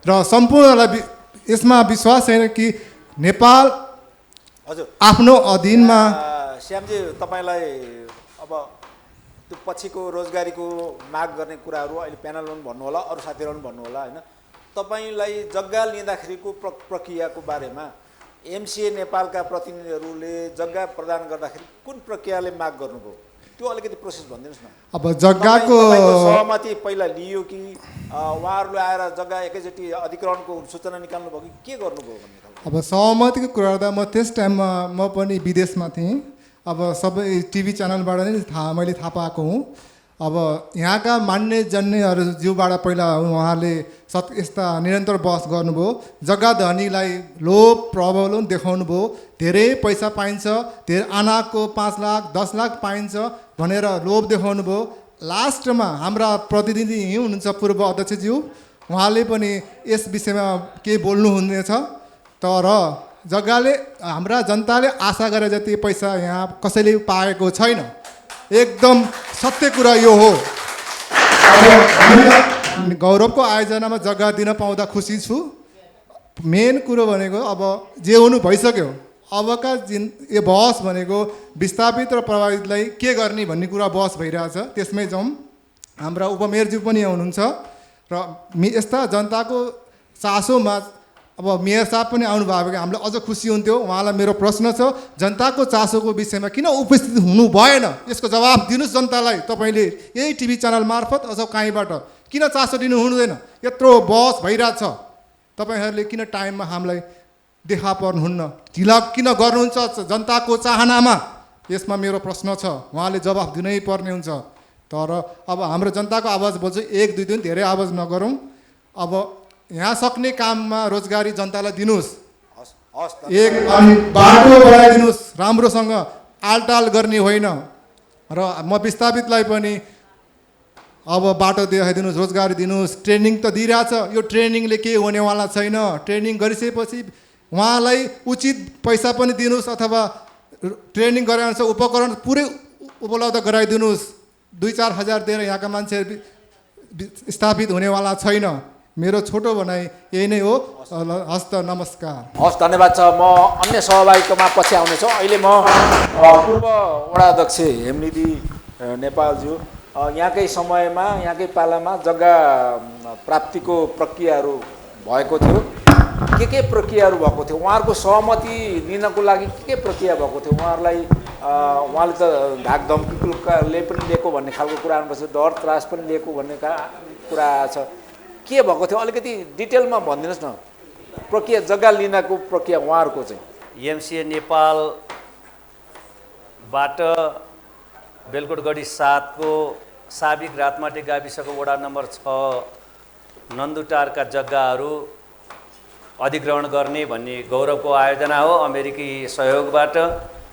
र सम्पूर्णलाई यसमा विश्वास छैन कि नेपाल हजुर आफ्नो अधीनमा। श्यामजी, तपाईँलाई अब त्यो पछिको रोजगारीको माग गर्ने कुराहरू अहिले प्यानलमा पनि भन्नु होला, अरू साथीहरू पनि भन्नु होला होइन। तपाईँलाई जग्गा लिँदाखेरिको प्रक्रियाको बारेमा एमसिए नेपालका प्रतिनिधिहरूले जग्गा प्रदान गर्दाखेरि कुन प्रक्रियाले माग गर्नुभयो, त्यो अलिकति प्रोसेस भनिदिनुहोस् न। अब जग्गाको सहमति पहिला लियो कि उहाँहरूले आएर जग्गा एकैचोटि अधिग्रहणको सूचना निकाल्नु भयो कि के गर्नुभयो भन्ने? अब सहमतिको कुरा गर्दा म त्यस टाइममा म पनि विदेशमा थिएँ। अब सबै टिभी च्यानलबाट नै मैले थाहा पाएको हुँ। अब यहाँका मान्यजन्यहरू ज्यूबाट पहिला उहाँले यस्ता निरन्तर बहस गर्नुभयो, जग्गा धनीलाई लोभ प्रलोभन देखाउनु भयो, धेरै पैसा पाइन्छ, धेरै आनाको 5 लाख 10 लाख पाइन्छ भनेर लोभ देखाउनु भयो। लास्टमा हाम्रा प्रतिनिधि यहीँ हुनुहुन्छ पूर्व अध्यक्षज्यू, उहाँले पनि यस विषयमा केही बोल्नुहुनेछ। तर जग्गाले हाम्रा जनताले आशा गरे जति पैसा यहाँ कसैले पाएको छैन, एकदम सत्य कुरा यो हो। गौरवको आयोजनामा जग्गा दिन पाउँदा खुसी छु। मेन कुरो भनेको अब जे हुनु भइसक्यो, अबका यो बहस भनेको विस्थापित र प्रभावितलाई के गर्ने भन्ने कुरा बहस भइरहेछ, त्यसमै जाउँ। हाम्रा उपमेयरज्यू पनि हुनुहुन्छ र यस्ता जनताको चासोमा अब मेयर साहब पनि आउनुभयो भने हामीलाई अझ खुसी हुन्थ्यो। उहाँलाई मेरो प्रश्न छ, जनताको चासोको विषयमा किन उपस्थित हुनु भएन, यसको जवाब दिनुहोस् जनतालाई। तपाईँले यही टिभी च्यानल मार्फत अथवा कहीँबाट किन चासो दिनु हुँदैन? यत्रो बहस भइरहेछ, तपाईँहरूले किन टाइममा हामीलाई देखा पर्नुहुन्न, ढिला किन गर्नुहुन्छ जनताको चाहनामा? यसमा मेरो प्रश्न छ, उहाँले जवाफ दिनै पर्ने हुन्छ। तर अब हाम्रो जनताको आवाज बोल्छु, 1-2 दिन धेरै आवाज नगरौँ। अब यहाँ सक्ने काममा रोजगारी जनतालाई दिनुहोस्, एक अनि बाटो बनाइदिनुहोस् राम्रोसँग, आलटाल गर्ने होइन। र म विस्थापितलाई पनि अब बाटो देखाइदिनुहोस्, रोजगारी दिनुहोस्। ट्रेनिङ त दिइरहेछ, यो ट्रेनिङले केही हुनेवाला छैन। ट्रेनिङ गरिसकेपछि उहाँलाई उचित पैसा पनि दिनुहोस्, अथवा ट्रेनिङ गराएर उपकरण पुरै उपलब्ध गराइदिनुहोस्। 2-4 हजार दिएर यहाँका मान्छे स्थापित हुनेवाला छैन। मेरो छोटो भनाइ यही नै हो। हस्त नमस्कार। हस्, धन्यवाद छ। म अन्य सहभागीकोमा पछि आउनेछु। अहिले म पूर्व वडा अध्यक्ष हेमनिधि नेपालज्यू यहाँकै समयमा यहाँकै पालामा जग्गा प्राप्तिको प्रक्रियाहरू भएको थियो, के प्रक्रियाहरू भएको थियो, उहाँहरूको सहमति लिनको लागि के प्रक्रिया भएको थियो, उहाँले त धाकधम्कीले पनि लिएको भन्ने खालको कुराहरू बस्छ, डर त्रास पनि लिएको भन्ने कुरा छ, के भएको थियो अलिकति डिटेलमा भनिदिनुहोस् न। प्रक्रिया जग्गा लिनको प्रक्रिया उहाँहरूको चाहिँ एमसिए नेपालबाट बेलकोटगढी 7 को साबिक रातमाटी गाविसको वडा नम्बर 6 नन्दुटारका जग्गाहरू अधिग्रहण गर्ने भन्ने गौरवको आयोजना हो। अमेरिकी सहयोगबाट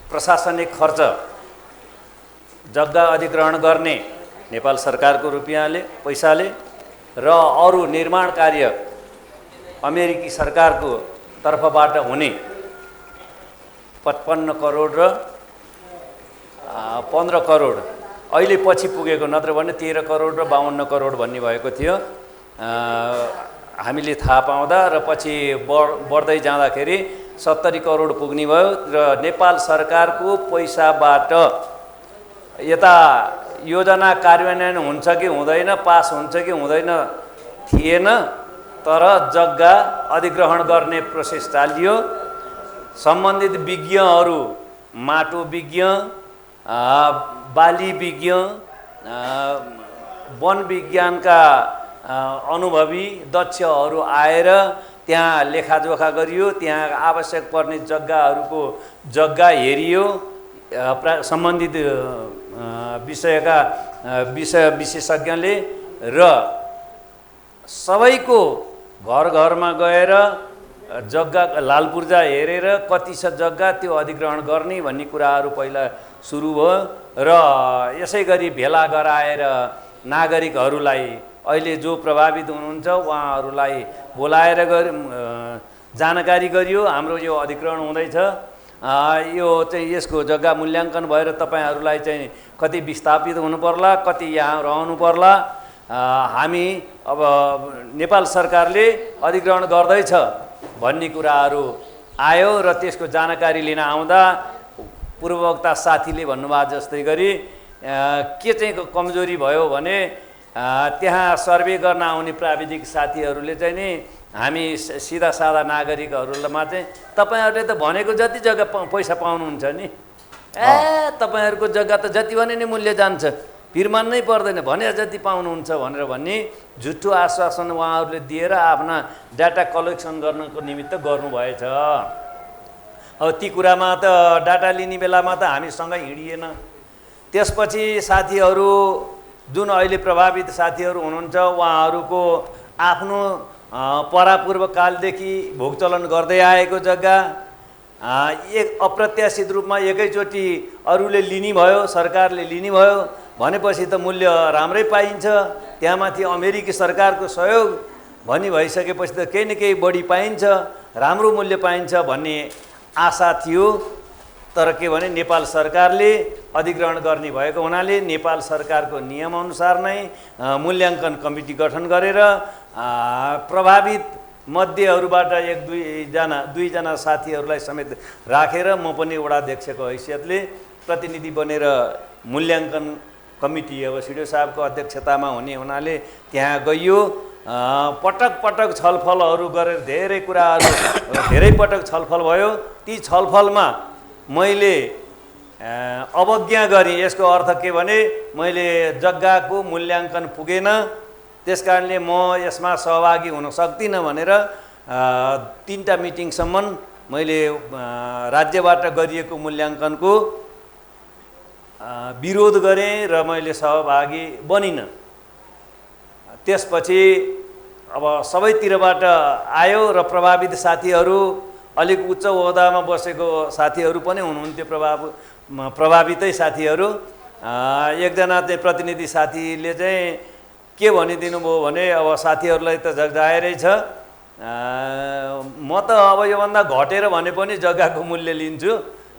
प्रशासनिक खर्च जग्गा अधिग्रहण गर्ने नेपाल सरकारको रुपियाँले पैसाले र अरू निर्माण कार्य अमेरिकी सरकारको तर्फबाट हुने 55 करोड र 15 करोड अहिले पछि पुगेको, नत्र भने 13 करोड र 52 करोड भन्ने भएको थियो हामीले थाहा पाउँदा, र पछि बढ्दै जाँदाखेरि 70 करोड पुग्ने भयो र नेपाल सरकारको पैसाबाट यता योजना कार्यान्वयन हुन्छ कि हुँदैन, पास हुन्छ कि हुँदैन थिएन, तर जग्गा अधिग्रहण गर्ने प्रोसेस चालियो। सम्बन्धित विज्ञहरू, माटो विज्ञ, बाली विज्ञ, वन विज्ञानका अनुभवी दक्षहरू आएर त्यहाँ लेखाजोखा गरियो, त्यहाँ आवश्यक पर्ने जग्गाहरूको जग्गा हेरियो, सम्बन्धित विषयका विशेषज्ञले र सबैको घर घरमा गएर जग्गा लालपुर्जा हेरेर कति छ जग्गा त्यो अधिग्रहण गर्ने भन्ने कुराहरू पहिला सुरु भयो र यसै गरी भेला गराएर नागरिकहरूलाई अहिले जो प्रभावित हुनुहुन्छ उहाँहरूलाई बोलाएर जानकारी गरियो हाम्रो यो अधिग्रहण हुँदैछ, यो चाहिँ यसको जग्गा मूल्याङ्कन भएर तपाईँहरूलाई चाहिँ कति विस्थापित हुनु पर्ला, कति यहाँ रहनु पर्ला, हामी अब नेपाल सरकारले अधिग्रहण गर्दैछ भन्ने कुराहरू आयो र त्यसको जानकारी लिन आउँदा पूर्ववक्ता साथीले भन्नुभएको जस्तै गरी के चाहिँ कमजोरी भयो भने त्यहाँ सर्वे गर्न आउने प्राविधिक साथीहरूले चाहिँ नि हामी सिधा साधा नागरिकहरूमा चाहिँ तपाईँहरूले त भनेको जति जग्गा पैसा पाउनुहुन्छ नि, तपाईँहरूको जग्गा त जति भने नि मूल्य जान्छ, फिर मान्नै पर्दैन, भने जति पाउनुहुन्छ भनेर भन्ने झुट्टो आश्वासन उहाँहरूले दिएर आफ्ना डाटा कलेक्सन गर्नको निमित्त गर्नुभएछ। अब ती कुरामा त डाटा लिने बेलामा त हामीसँग हिँडिएन। त्यसपछि साथीहरू जुन अहिले प्रभावित साथीहरू हुनुहुन्छ उहाँहरूको आफ्नो परापूर्व कालदेखि भोगचलन गर्दै आएको जग्गा एक अप्रत्याशित रूपमा एकैचोटि अरूले लिने भयो, सरकारले लिने भयो भनेपछि त मूल्य राम्रै पाइन्छ, त्यहाँमाथि अमेरिकी सरकारको सहयोग भनी भइसकेपछि त केही न केही बढी पाइन्छ, राम्रो मूल्य पाइन्छ भन्ने आशा थियो। तर के भने नेपाल सरकारले अधिग्रहण गर्ने भएको हुनाले नेपाल सरकारको नियमअनुसार नै मूल्याङ्कन कमिटी गठन गरेर प्रभावित मध्येहरूबाट दुईजना साथीहरूलाई समेत राखेर म पनि वडाध्यक्षको हैसियतले प्रतिनिधि बनेर मूल्याङ्कन कमिटी अब सिडिओ साहबको अध्यक्षतामा हुने हुनाले त्यहाँ गइयो। पटक पटक छलफलहरू गरेर धेरै कुराहरू धेरै पटक छलफल भयो। ती छलफलमा मैले अवज्ञा गरेँ। यसको अर्थ के भने मैले जग्गाको मूल्याङ्कन पुगेन, त्यसकारणले म यसमा सहभागी हुन सक्दिनँ भनेर 3टा मिटिङसम्म मैले राज्यबाट गरिएको मूल्याङ्कनको विरोध गरेँ र मैले सहभागी बनिनँ। त्यसपछि अब सबैतिरबाट आयो र प्रभावित साथीहरू, अलिक उच्च ओहदामा बसेको साथीहरू पनि हुनुहुन्थ्यो, प्रभावितै साथीहरू। एकजना चाहिँ प्रतिनिधि साथीले चाहिँ के भनिदिनु भयो भने अब साथीहरूलाई त जग्गाएरै छ, म त अब योभन्दा घटेर भने पनि जग्गाको मूल्य लिन्छु,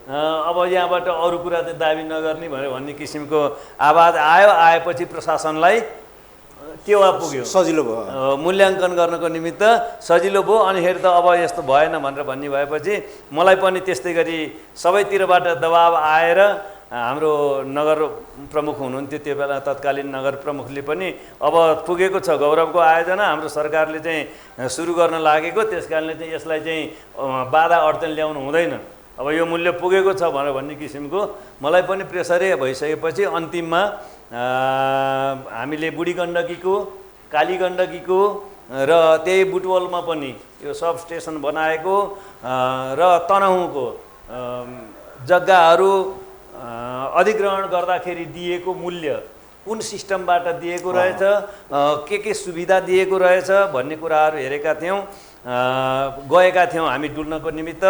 अब यहाँबाट अरू कुरा चाहिँ दाबी नगर्ने भनेर भन्ने किसिमको आवाज आयो। आएपछि प्रशासनलाई टेवा पुग्यो, सजिलो भयो, मूल्याङ्कन गर्नको निमित्त सजिलो भयो। अनिखेरि त अब यस्तो भएन भनेर भन्ने भएपछि मलाई पनि त्यस्तै गरी सबैतिरबाट दबाब आएर हाम्रो नगर प्रमुख हुनुहुन्थ्यो त्यो बेला तत्कालीन नगर प्रमुखले पनि अब पुगेको छ गौरवको आयोजना हाम्रो सरकारले चाहिँ सुरु गर्न लागेको, त्यस कारणले चाहिँ यसलाई चाहिँ बाधा अड्चन ल्याउनु हुँदैन, अब यो मूल्य पुगेको छ भनेर भन्ने किसिमको मलाई पनि प्रेसरै भइसकेपछि अन्तिममा हामीले बुढी गण्डकीको, काली गण्डकीको र त्यही बुटवलमा पनि यो सब स्टेसन बनाएको र तनहुँको जग्गाहरू अधिग्रहण गर्दाखेरि दिएको मूल्य कुन सिस्टमबाट दिएको रहेछ, के सुविधा दिएको रहेछ भन्ने कुराहरू हेरेका थियौँ, गएका थियौँ हामी डुल्नको निमित्त।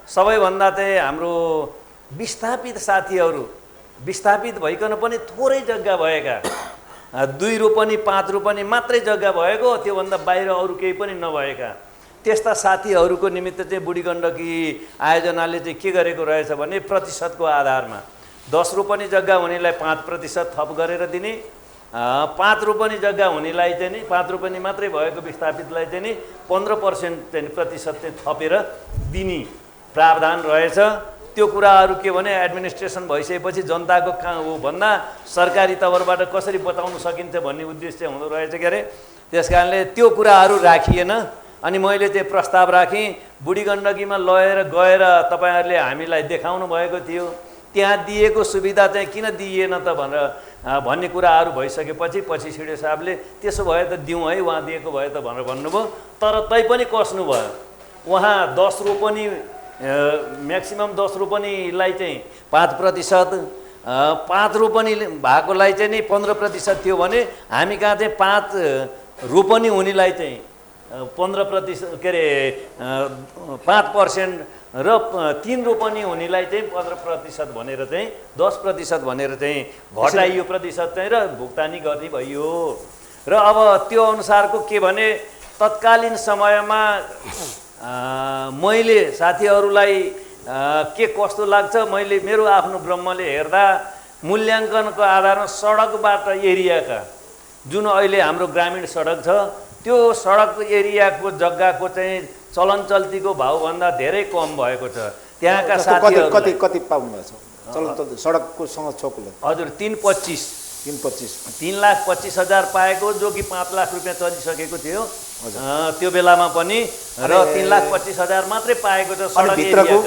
सबैभन्दा चाहिँ हाम्रो विस्थापित साथीहरू, विस्थापित भइकन पनि थोरै जग्गा भएका 2 रोपनी 5 रोपनी मात्रै जग्गा भएको, त्योभन्दा बाहिर अरू केही पनि नभएका त्यस्ता साथीहरूको निमित्त चाहिँ बुढी गण्डकी आयोजनाले चाहिँ के गरेको रहेछ भने प्रतिशतको आधारमा 10 रोपनी जग्गा हुनेलाई 5% थप गरेर दिने, 5 रोपनी जग्गा हुनेलाई चाहिँ नि 5 रोपनी मात्रै भएको विस्थापितलाई चाहिँ नि 15% चाहिँ प्रतिशत चाहिँ थपेर दिने प्रावधान रहेछ। त्यो कुराहरू के भने एडमिनिस्ट्रेसन भइसकेपछि जनताको कहाँ हो भन्दा सरकारी तवरबाट कसरी बताउन सकिन्छ भन्ने उद्देश्य हुँदो रहेछ के अरे। त्यस कारणले त्यो कुराहरू राखिएन। अनि मैले चाहिँ प्रस्ताव राखेँ बुढी गण्डकीमा लगेर गएर तपाईँहरूले हामीलाई देखाउनु भएको थियो, त्यहाँ दिएको सुविधा चाहिँ किन दिइएन त भनेर भन्ने कुराहरू भइसकेपछि पछि सिडिओ साहबले त्यसो भए त दिउँ है, उहाँ दिएको भए त भनेर भन्नुभयो। तर तैपनि कस्नु भयो, उहाँ 10 रोपनी म्याक्सिमम 10 रोपनीलाई चाहिँ 5%, 5 रोपनी भएकोलाई चाहिँ नि 15% थियो भने हामी कहाँ चाहिँ 5 रोपनी हुनेलाई चाहिँ 15% के अरे 5% र 3 रोपनी हुनेलाई चाहिँ 15% भनेर चाहिँ 10% भनेर चाहिँ घटाइयो प्रतिशत चाहिँ र भुक्तानी गर्ने भइयो। र अब त्यो अनुसारको के भने तत्कालीन समयमा मैले साथीहरूलाई के कस्तो लाग्छ, मैले मेरो आफ्नो ब्रह्मले हेर्दा मूल्याङ्कनको आधारमा सडकबाट एरियाका जुन अहिले हाम्रो ग्रामीण सडक छ त्यो सडक एरियाको जग्गाको चाहिँ चलन चल्तीको भाउभन्दा धेरै कम भएको छ। त्यहाँका साथीहरू कति पाउनुभएको छ चलन चल्ती सडकको सँग छोकले? हजुर 3,25,000 पाएको, जो कि 5 लाख रुपियाँ चलिसकेको थियो त्यो बेलामा पनि, र 3,25,000 मात्रै पाएको छ सडक एरियाका।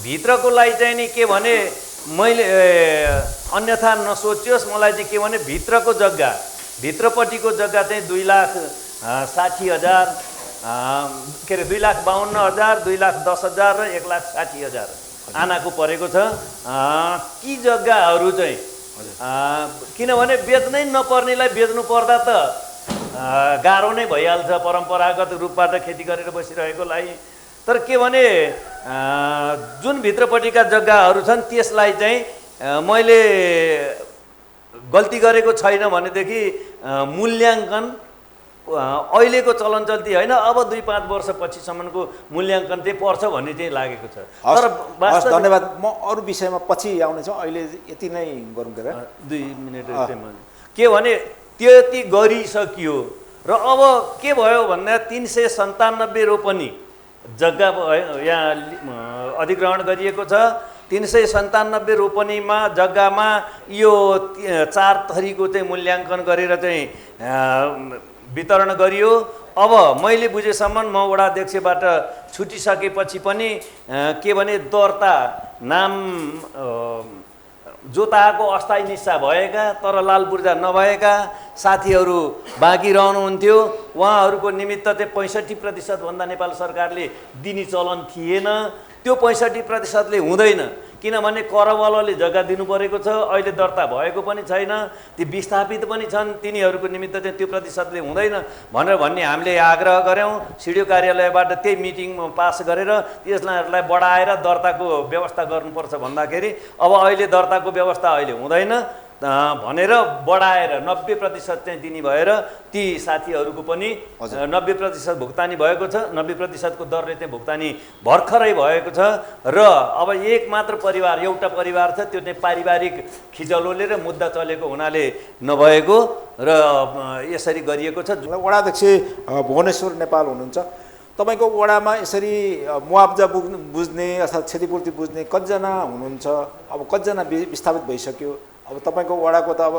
भित्रकोलाई चाहिँ नि के भने मैले अन्यथा नसोचियोस्, मलाई चाहिँ के भने भित्रको जग्गा, भित्रपट्टिको जग्गा चाहिँ 2,60,000 के अरे 2,52,000, 2,10,000 र 1,60,000 आनाको परेको छ। ती जग्गाहरू चाहिँ किनभने बेच्नै नपर्नेलाई बेच्नु पर्दा त गाह्रो नै भइहाल्छ परम्परागत रूपबाट खेती गरेर बसिरहेकोलाई। तर के भने जुन भित्रपट्टिका जग्गाहरू छन् त्यसलाई चाहिँ मैले गल्ती गरेको छैन भनेदेखि मूल्याङ्कन अहिलेको चलन चल्ती होइन, अब 2-5 वर्ष पछिसम्मको मूल्याङ्कन चाहिँ पर्छ भन्ने चाहिँ लागेको छ। तर धन्यवाद। म अरू विषयमा पछि आउनेछु, अहिले यति नै गरौँ के 2 मिनट के भने त्यति गरिसकियो र अब के भयो भन्दा 397 रोपनी जग्गा यहाँ अधिग्रहण गरिएको छ। 397 रोपनीमा जग्गामा यो 4 थरीको चाहिँ मूल्याङ्कन गरेर चाहिँ वितरण गरियो। अब मैले बुझेसम्म म वडाध्यक्षबाट छुटिसकेपछि पनि के भने दर्ता नाम जोताएको अस्थायी निस्सा भएका तर लाल पूर्जा नभएका साथीहरू बाँकी रहनुहुन्थ्यो। उहाँहरूको निमित्त चाहिँ 65% भन्दा नेपाल सरकारले दिने चलन थिएन। त्यो 65%ले हुँदैन, किनभने करवालाले जग्गा दिनु परेको छ, अहिले दर्ता भएको पनि छैन, ती विस्थापित पनि छन्, तिनीहरूको निमित्त चाहिँ त्यो प्रतिशतले हुँदैन भनेर भन्ने हामीले आग्रह गऱ्यौँ। सिडिओ कार्यालयबाट त्यही मिटिङ पास गरेर त्यसलाई बढाएर दर्ताको व्यवस्था गर्नुपर्छ भन्दाखेरि अब अहिले दर्ताको व्यवस्था अहिले हुँदैन भनेर बढाएर 90% चाहिँ दिने भएर ती साथीहरूको पनि 90% भुक्तानी भएको छ। 90% को दरले चाहिँ भुक्तानी भर्खरै भएको छ। र अब एक मात्र परिवार, एउटा परिवार छ, त्यो चाहिँ पारिवारिक खिचलोले र मुद्दा चलेको हुनाले नभएको र यसरी गरिएको छ। वडाध्यक्ष भुवनेश्वर नेपाल हुनुहुन्छ, तपाईँको वडामा यसरी मुआब्जा बुझ्ने अथवा क्षतिपूर्ति बुझ्ने कतिजना हुनुहुन्छ? अब कतिजना विस्थापित भइसक्यो? अब तपाईँको वडाको त अब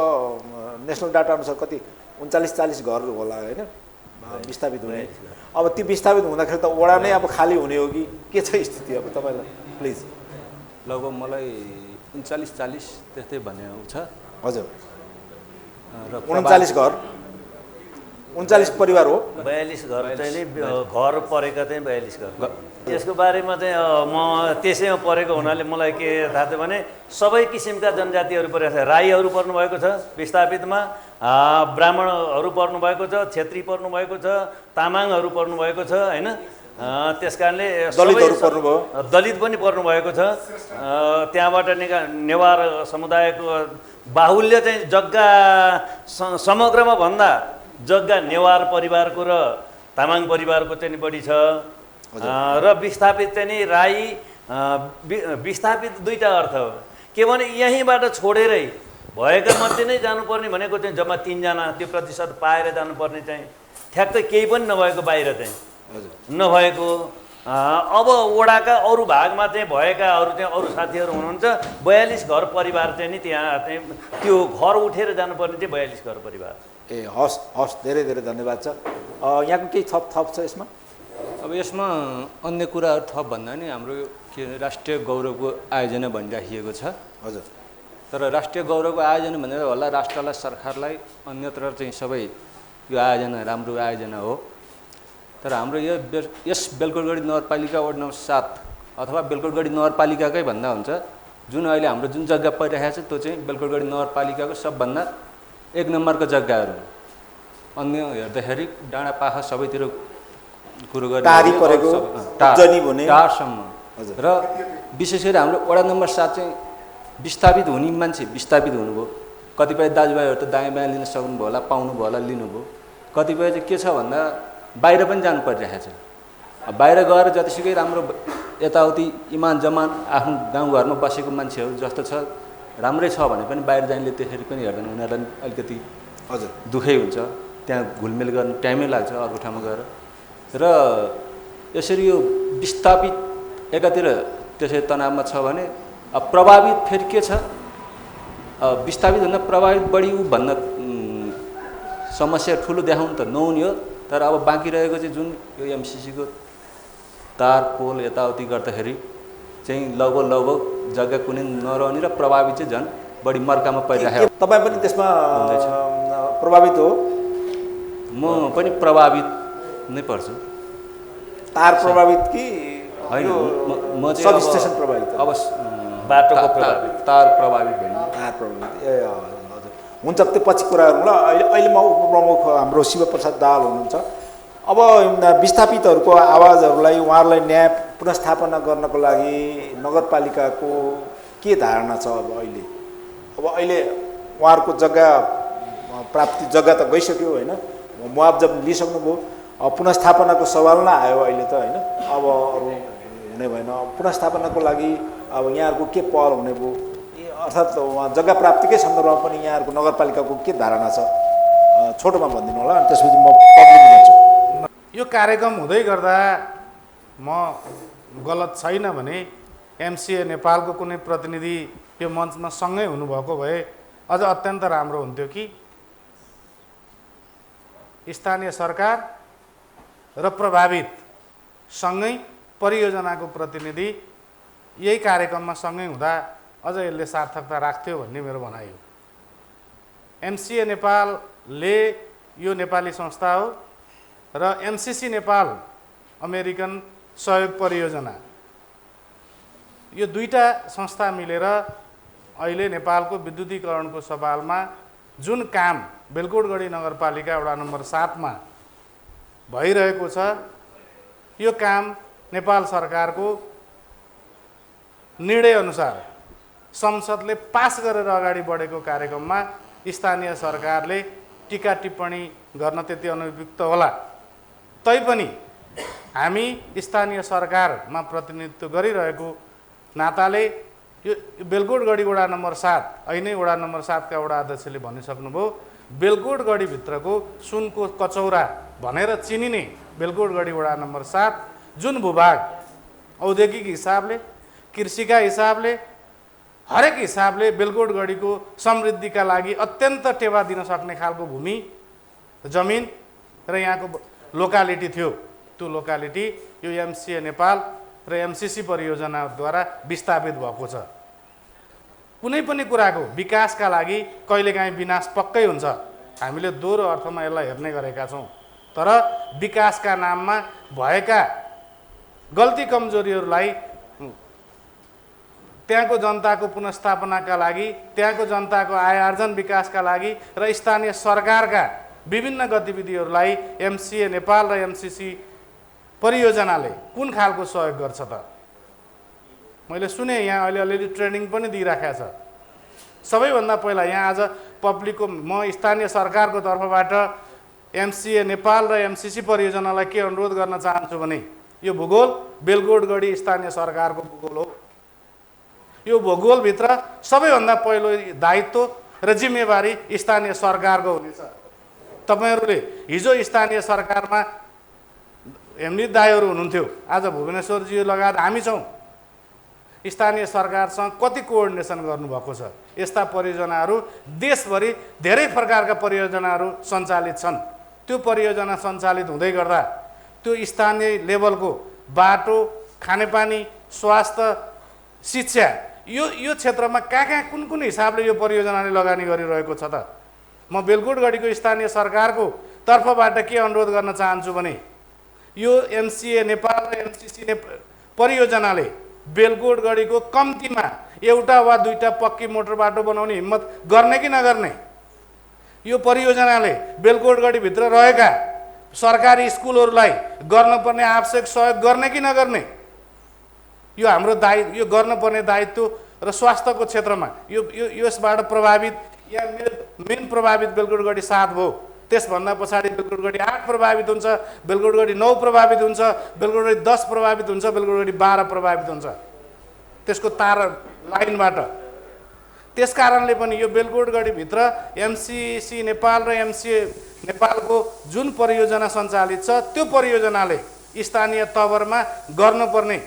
नेसनल डाटा अनुसार कति 39-40 घर होला होइन विस्थापित हुने। अब ती विस्थापित हुँदाखेरि त वडा नै अब खाली हुने हो कि के छ स्थिति अब तपाईँलाई प्लिज? लगभग मलाई 39-40 त्यस्तै भन्ने छ। हजुर 39 घर 39 परिवार हो। 42 घर चाहिँ नि घर परेका चाहिँ 42 घर। यसको बारेमा चाहिँ म त्यसैमा परेको हुनाले मलाई के थाहा थियो भने सबै किसिमका जनजातिहरू परेको छ। राईहरू पर्नुभएको छ विस्थापितमा, ब्राह्मणहरू पर्नुभएको छ, छेत्री पर्नुभएको छ, तामाङहरू पर्नुभएको छ होइन। त्यस कारणले दलित पनि पर्नुभएको छ। त्यहाँबाट नेवार समुदायको बाहुल्य चाहिँ जग्गा समग्रमा भन्दा जग्गा नेवार परिवारको र तामाङ परिवारको चाहिँ बढी छ। र विस्थापित चाहिँ नि राई विस्थापित दुईटा अर्थ हो के भने यहीँबाट छोडेरै भएका मध्ये नै जानुपर्ने भनेको चाहिँ जम्मा 3 जना त्यो प्रतिशत पाएर जानुपर्ने चाहिँ ठ्याक्कै केही पनि नभएको बाहिर चाहिँ नभएको। अब वडाका अरू भागमा चाहिँ भएका अरू चाहिँ अरू साथीहरू हुनुहुन्छ 42 घर परिवार चाहिँ नि त्यहाँ चाहिँ त्यो घर उठेर जानुपर्ने चाहिँ 42 घर परिवार। ए हस् हस् धेरै धेरै धन्यवाद छ। यहाँको केही थप छ यसमा? अब यसमा अन्य कुराहरू थप भन्दा नि हाम्रो के राष्ट्रिय गौरवको आयोजना भनिराखिएको छ। हजुर तर राष्ट्रिय गौरवको आयोजना भनेर होला राष्ट्रलाई सरकारलाई अन्यत्र चाहिँ सबै यो आयोजना राम्रो आयोजना हो। तर हाम्रो यस बेलकोटगढी नगरपालिका वार्ड नम्बर 7 अथवा बेलकोटगढी नगरपालिकाकै भन्दा हुन्छ जुन अहिले हाम्रो जुन जग्गा परिरहेको छ त्यो चाहिँ बेलकोटगढी नगरपालिकाको सबभन्दा 1 नम्बरको जग्गाहरू। अन्य हेर्दाखेरि डाँडा पाखा सबैतिर कुरो गर्ने टारसम्म र विशेष गरी हाम्रो वडा नम्बर 7 चाहिँ विस्थापित हुने मान्छे विस्थापित हुनुभयो। कतिपय दाजुभाइहरू त दायाँ बायाँ लिन सक्नुभयो होला, पाउनुभयो होला, लिनुभयो। कतिपय चाहिँ के छ भन्दा बाहिर पनि जानु परिरहेको छ। बाहिर गएर जतिसुकै राम्रो यताउति इमान जमान आफ्नो गाउँघरमा बसेको मान्छेहरू जस्तो छ राम्रै छ भने पनि बाहिर जानेले त्यसरी पनि हेर्दैन। उनीहरूलाई अलिकति हजुर दुःखै हुन्छ, त्यहाँ घुलमिल गर्न टाइमै लाग्छ अर्को ठाउँमा गएर। र यसरी यो विस्थापित एकातिर त्यसरी तनावमा छ भने प्रभावित फेरि के छ विस्थापितभन्दा प्रभावित बढी भन्दा समस्या ठुलो देखाउनु त नहुने हो। तर अब बाँकी रहेको चाहिँ जुन यो एमसिसीको तार पोल यताउति गर्दाखेरि चाहिँ लगभग जग्गा कुनै नरहने र प्रभावित चाहिँ झन् बढी मर्कामा परिरहेको। तपाईँ पनि त्यसमा प्रभावित हो? म पनि प्रभावित नै पर्छु। तार प्रभावित कि होइन म चाहिँ सब स्टेसन प्रभावित? अब बाटोको प्रभावित तार प्रभावित होइन। तार प्रभावित ए हजुर हुन्छ। त्यो पछि कुरा गरौँ ल। अहिले म उपप्रमुख हाम्रो शिवप्रसाद दाहाल हुनुहुन्छ। अब विस्थापितहरूको आवाजहरूलाई उहाँहरूलाई न्याय पुनर्स्थापना गर्नको लागि नगरपालिकाको के धारणा छ? अब अहिले उहाँहरूको जग्गा प्राप्ति जग्गा त गइसक्यो होइन, मुआब्जा लिइसक्नुभयो। अब पुनर्स्थापनाको सवाल नै आयो अहिले त होइन। अब अरू हुने भएन। पुनर्स्थापनाको लागि अब यहाँहरूको के पहल हुने भयो? अर्थात् उहाँ जग्गा प्राप्तिकै सन्दर्भमा पनि यहाँहरूको नगरपालिकाको के धारणा छ? छोटोमा भनिदिनु होला अनि त्यसपछि म पब्लिक दिन्छु। यो कार्यक्रम हुँदै गर्दा म गलत छैन भने एमसिए नेपालको कुनै प्रतिनिधि यो मञ्चमा सँगै हुनुभएको भए अझ अत्यन्त राम्रो हुन्थ्यो कि स्थानीय सरकार र प्रभावित सँगै परियोजनाको प्रतिनिधि यही कार्यक्रममा सँगै हुँदा अझ यसले सार्थकता राख्थ्यो भन्ने मेरो भनाइ हो। एमसिए नेपालले यो नेपाली संस्था हो र एमसिसी नेपाल अमेरिकन सहयोग परियोजना यो दुईटा संस्था मिलेर अहिले नेपालको विद्युतीकरणको सवालमा जुन काम बेलकोटगढी नगरपालिका वडा नम्बर 7 मा भइरहेको छ यो काम नेपाल सरकारको निर्णय अनुसार संसदले पास गरेर अगाडि बढेको कार्यक्रममा स्थानीय सरकारले टीका टिप्पणी गर्न त्यति अनुपयुक्त होला। तैपनि हामी स्थानीय सरकारमा प्रतिनिधित्व गरिरहेको नाताले यो बेलकोटगढी वडा नम्बर 7 अहिले वडा नम्बर 7 का वडा अध्यक्षले भनिसक्नुभयो बेलकोटगढी भित्रको सुनको कचौरा भनेर चिनिने बेलकोटगढी वडा नम्बर 7 जुन भूभाग औद्योगिक हिसाबले, कृषिका हिसाबले, हरेक हिसाबले बेलकोटगढीको समृद्धिका लागि अत्यन्त टेवा दिन सक्ने खालको भूमि, जमिन र यहाँको लोकालिटी थियो। त्यो लोकालिटी यो एमसिए नेपाल र एमसिसी परियोजनाद्वारा विस्थापित भएको छ। कुनै पनि कुराको विकासका लागि कहिलेकाहीँ विनाश पक्कै हुन्छ। हामीले दोहोरो अर्थमा यसलाई हेर्ने गरेका छौँ। तर विकासका नाममा भएका गल्ती कमजोरीहरूलाई त्यहाँको जनताको पुनर्स्थापनाका लागि, त्यहाँको जनताको आय आर्जन विकासका लागि र स्थानीय सरकारका विभिन्न गतिविधिहरूलाई एमसिए नेपाल र एमसिसी परियोजनाले कुन खालको सहयोग गर्छ त? मैले सुने यहाँ अहिले अलिअलि ट्रेनिङ पनि दिइराखेको छ। सबैभन्दा पहिला यहाँ आज पब्लिकको म स्थानीय सरकारको तर्फबाट एमसिए नेपाल र एमसिसी परियोजनालाई के अनुरोध गर्न चाहन्छु भने यो भूगोल बेलकोटगढी स्थानीय सरकारको भूगोल हो। यो भूगोलभित्र सबैभन्दा पहिलो दायित्व र जिम्मेवारी स्थानीय सरकारको हुनेछ। तपाईँहरूले हिजो स्थानीय सरकारमा हेमनित दाईहरू हुनुहुन्थ्यो, आज भुवनेश्वरजी लगायत हामी छौँ। स्थानीय सरकारसँग कति कोअर्डिनेसन गर्नुभएको छ? यस्ता परियोजनाहरू देशभरि धेरै प्रकारका परियोजनाहरू सञ्चालित छन्। त्यो परियोजना सञ्चालित हुँदै गर्दा त्यो स्थानीय लेभलको बाटो, खानेपानी, स्वास्थ्य, शिक्षा यो क्षेत्रमा कहाँ कुन हिसाबले यो परियोजनाले लगानी गरिरहेको छ त? म बेलकोटगढीको स्थानीय सरकारको तर्फबाट के अनुरोध गर्न चाहन्छु भने यो एमसिए नेपाल र एमसिसी परियोजनाले बेलकोटगढीको कम्तीमा एउटा वा दुईटा पक्की मोटर बाटो बनाउने हिम्मत गर्ने कि नगर्ने? यो परियोजनाले बेलकोटगढीभित्र रहेका सरकारी स्कुलहरूलाई गर्नुपर्ने आवश्यक सहयोग गर्ने कि नगर्ने? यो हाम्रो यो गर्नुपर्ने दायित्व र स्वास्थ्यको क्षेत्रमा यसबाट प्रभावित या मेन प्रभावित बेलकोटगढी 7 भयो। त्यसभन्दा पछाडि बेलकोटगढी 8 प्रभावित हुन्छ, बेलकोटगढी 9 प्रभावित हुन्छ, बेलकोटगढी 10 प्रभावित हुन्छ, बेलकोटगढी 12 प्रभावित हुन्छ त्यसको तार लाइनबाट। त्यस कारणले पनि यो बेलकोटगढीभित्र एमसिसी नेपाल र एमसिए नेपालको जुन परियोजना सञ्चालित छ त्यो परियोजनाले स्थानीय तवरमा गर्नुपर्ने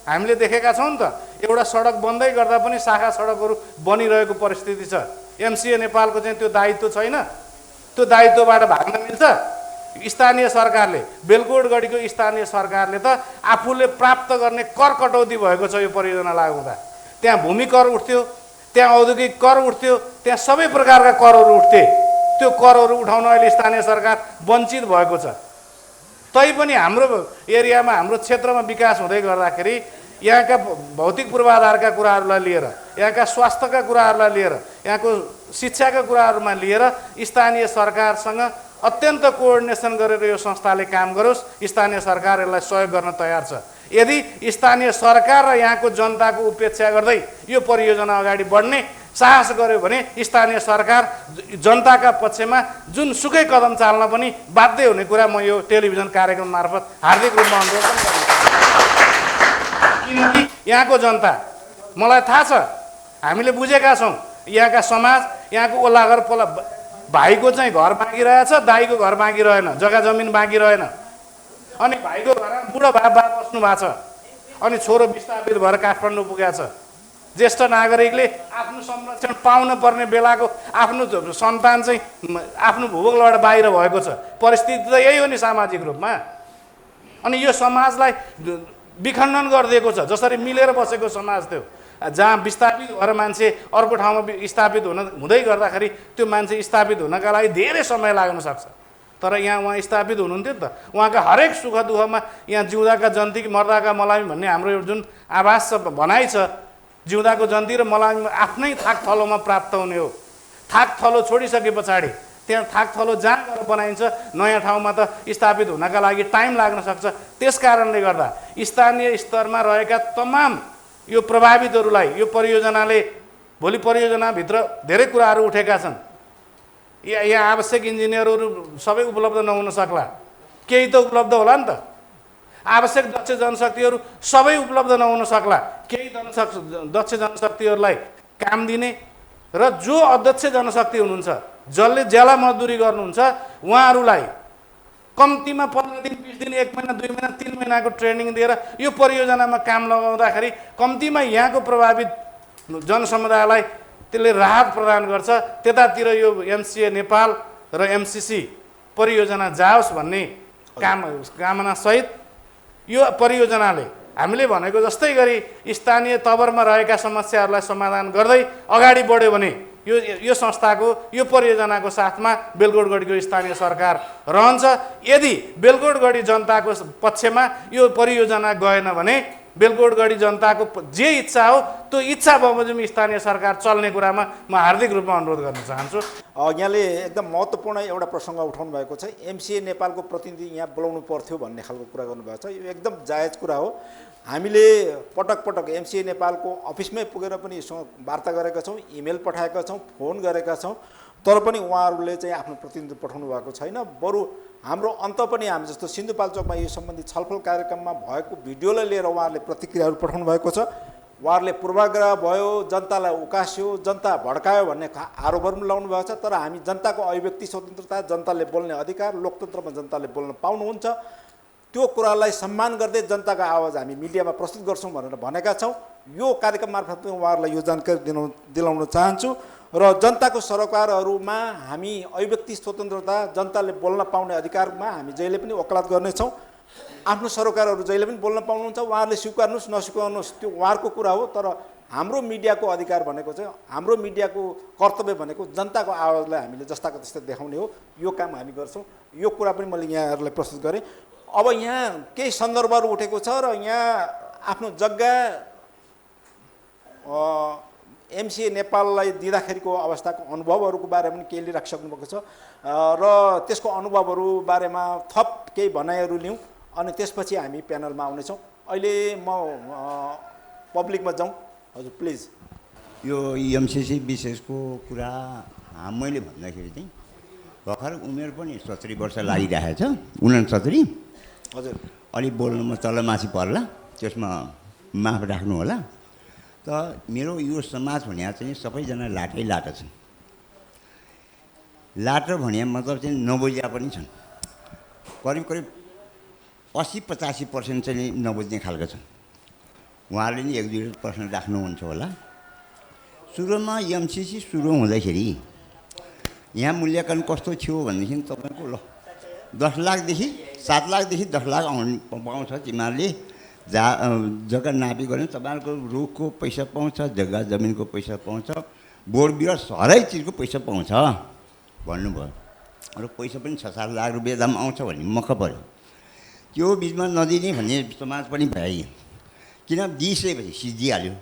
हामीले देखेका छौँ नि त। एउटा सडक बन्दै गर्दा पनि शाखा सडकहरू बनिरहेको परिस्थिति छ। एमसिए नेपालको चाहिँ त्यो दायित्व छैन। त्यो दायित्वबाट भाग्न मिल्छ? स्थानीय सरकारले, बेलकोटगढीको स्थानीय सरकारले त आफूले प्राप्त गर्ने कर कटौती भएको छ। यो परियोजना लागु हुँदा त्यहाँ भूमि कर उठ्थ्यो, त्यहाँ औद्योगिक कर उठ्थ्यो, त्यहाँ सबै प्रकारका करहरू उठ्थे। त्यो करहरू उठाउन अहिले स्थानीय सरकार वञ्चित भएको छ। तैपनि हाम्रो एरियामा, हाम्रो क्षेत्रमा विकास हुँदै गर्दाखेरि यहाँका भौतिक पूर्वाधारका कुराहरूलाई लिएर, यहाँका स्वास्थ्यका कुराहरूलाई लिएर, यहाँको शिक्षाका कुराहरूमा लिएर स्थानीय सरकारसँग अत्यन्त कोअर्डिनेसन गरेर यो संस्थाले काम गरोस्। स्थानीय सरकार यसलाई सहयोग गर्न तयार छ। यदि स्थानीय सरकार र यहाँको जनताको उपेक्षा गर्दै यो परियोजना अगाडि बढ्ने साहस गर्यो भने स्थानीय सरकार जनताका पक्षमा जुन सुकै कदम चाल्न पनि बाध्य हुने कुरा म यो टेलिभिजन कार्यक्रम मार्फत हार्दिक रूपमा अनुरोध गर्छु। किनकि यहाँको जनता, मलाई थाहा छ, हामीले बुझेका छौँ, यहाँका समाज, यहाँको ओलाघर पोला भाइको चाहिँ घर बाँकी रहेछ, दाईको घर बाँकी रहेन, जग्गा जमिन बाँकी रहेन। अनि भाइको घरमा बुढो बा बस्नु भएको छ, अनि छोरो विस्थापित भएर काठमाडौँ पुगेको छ। ज्येष्ठ नागरिकले आफ्नो संरक्षण पाउन पर्ने बेलाको आफ्नो सन्तान चाहिँ आफ्नो भूगोलबाट बाहिर भएको छ। परिस्थिति त यही हो नि सामाजिक रूपमा। अनि यो समाजलाई विखण्डन गरिदिएको छ। जसरी मिलेर बसेको समाज थियो, जहाँ विस्थापित भएर मान्छे अर्को ठाउँमा स्थापित हुँदै गर्दाखेरि त्यो मान्छे स्थापित हुनका लागि धेरै समय लाग्न सक्छ। तर यहाँ उहाँ स्थापित हुनुहुन्थ्यो नि त। उहाँका हरेक सुख दुःखमा यहाँ जिउँदाका जन्ती मर्दाका मलामी भन्ने हाम्रो जुन आभास छ, भनाइ छ, जिउँदाको जन्ती र मलामी आफ्नै थाक थलोमा प्राप्त हुने हो। थाक थलो छोडिसके पछाडि त्यहाँ थाक थलो जहाँ गएर बनाइन्छ, नयाँ ठाउँमा त स्थापित हुनका लागि टाइम लाग्न सक्छ। त्यस कारणले गर्दा स्थानीय स्तरमा रहेका तमाम यो प्रभावितहरूलाई यो परियोजनाले, भोलि परियोजनाभित्र धेरै कुराहरू उठेका छन्। यहाँ आवश्यक इन्जिनियरहरू सबै उपलब्ध नहुन सक्ला, केही त उपलब्ध होला नि त। आवश्यक दक्ष जनशक्तिहरू सबै उपलब्ध नहुन सक्ला, केही दक्ष जनशक्तिहरूलाई काम दिने र जो अध्यक्ष जनशक्ति हुनुहुन्छ, जसले ज्याला मजदुरी गर्नुहुन्छ, उहाँहरूलाई कम्तीमा 15 दिन 20 दिन 1 महिना 2 महिना 3 महिनाको ट्रेनिङ दिएर यो परियोजनामा काम लगाउँदाखेरि कम्तीमा यहाँको प्रभावित जनसमुदायलाई त्यसले राहत प्रदान गर्छ। त्यतातिर यो एमसिए नेपाल र एमसिसी परियोजना जाओस् भन्ने कामनासहित यो परियोजनाले हामीले भनेको जस्तै गरी स्थानीय तवरमा रहेका समस्याहरूलाई समाधान गर्दै अगाडि बढ्यो भने यो संस्थाको यो परियोजनाको साथमा बेलकोटगढीको स्थानीय सरकार रहन्छ। यदि बेलकोटगढी जनताको पक्षमा यो परियोजना गएन भने बेलकोटगढी जनताको जे इच्छा हो त्यो इच्छा बमोजिम स्थानीय सरकार चल्ने कुरामा म हार्दिक रूपमा अनुरोध गर्न चाहन्छु। यहाँले एकदम महत्त्वपूर्ण एउटा प्रसङ्ग उठाउनु भएको छ। एमसिए नेपालको प्रतिनिधि यहाँ बोलाउनु पर्थ्यो भन्ने खालको कुरा गर्नुभएको छ। यो एकदम जायज कुरा हो। हामीले पटक पटक एमसिए नेपालको अफिसमै पुगेर पनि वार्ता गरेका छौँ, इमेल पठाएका छौँ, फोन गरेका छौँ, तर पनि उहाँहरूले चाहिँ आफ्नो प्रतिनिधि पठाउनु भएको छैन। बरु हाम्रो अन्त पनि हामी जस्तो सिन्धुपाल्चोकमा यो सम्बन्धी छलफल कार्यक्रममा भएको भिडियोलाई लिएर उहाँहरूले प्रतिक्रियाहरू पठाउनु भएको छ। उहाँहरूले पूर्वाग्रह भयो, जनतालाई उकास्यो, जनता भड्कायो भन्ने आरोपहरू पनि लगाउनु भएको छ। तर हामी जनताको अभिव्यक्ति स्वतन्त्रता, जनताले बोल्ने अधिकार, लोकतन्त्रमा जनताले बोल्न पाउनुहुन्छ, त्यो कुरालाई सम्मान गर्दै जनताको आवाज हामी मिडियामा प्रस्तुत गर्छौँ भनेर भनेका छौँ। यो कार्यक्रम मार्फत पनि उहाँहरूलाई यो जानकारी दिलाउन चाहन्छु। र जनताको सरोकारहरूमा हामी अभिव्यक्ति स्वतन्त्रता, जनताले बोल्न पाउने अधिकारमा हामी जहिले पनि वकालत गर्नेछौँ। आफ्नो सरोकारहरू जहिले पनि बोल्न पाउनुहुन्छ, उहाँहरूले स्वीकार्नुहोस् नस्वीकार्नुहोस् त्यो उहाँहरूको कुरा हो। तर हाम्रो मिडियाको अधिकार भनेको चाहिँ, हाम्रो मिडियाको कर्तव्य भनेको जनताको आवाजलाई हामीले जस्ताको त्यस्तै देखाउने हो। यो काम हामी गर्छौँ। यो कुरा पनि मैले यहाँहरूलाई प्रस्तुत गरेँ। अब यहाँ केही सन्दर्भहरू उठेको छ र यहाँ आफ्नो जग्गा एमसिए नेपाललाई दिँदाखेरिको अवस्थाको अनुभवहरूको बारेमा पनि केही लिइराखिसक्नु भएको छ र त्यसको अनुभवहरू बारेमा थप केही भनाइहरू लिउँ अनि त्यसपछि हामी प्यानलमा आउनेछौँ। अहिले म पब्लिकमा जाउँ। हजुर प्लिज। यो एमसिसी विशेषको कुरा मैले भन्दाखेरि चाहिँ भर्खर उमेर पनि 70 वर्ष लागिरहेछ, 69। हजुर अलि बोल्नुमा तलमाथि पर्ला, त्यसमा माफ राख्नु होला। त मेरो यो समाज भने चाहिँ सबैजना लाटै लाटा छन्। लाटो भने मतलब चाहिँ नबुझ्या पनि छन्। करिब करिब 80-85% चाहिँ नबुझ्ने खालका छन्। उहाँहरूले नि 1-2% राख्नुहुन्छ होला। सुरुमा एमसिसी सुरु हुँदाखेरि यहाँ मूल्याङ्कन कस्तो थियो भनेदेखि तपाईँको 10 लाखदेखि 7 लाखदेखि 10 लाख पाउँछ। तिमीहरूले जग्गा नापी गऱ्यो तपाईँहरूको रुखको पैसा पाउँछ, जग्गा जमिनको पैसा पाउँछ, बोट बिरुवा हरेक चिजको पैसा पाउँछ भन्नुभयो। र पैसा पनि 6-7 लाख रुपियाँ दाम आउँछ भन्ने मख पऱ्यो। त्यो बिचमा नदिने भन्ने समाज पनि भइहाल्यो। किन दिइसकेपछि सिद्धिहाल्यो,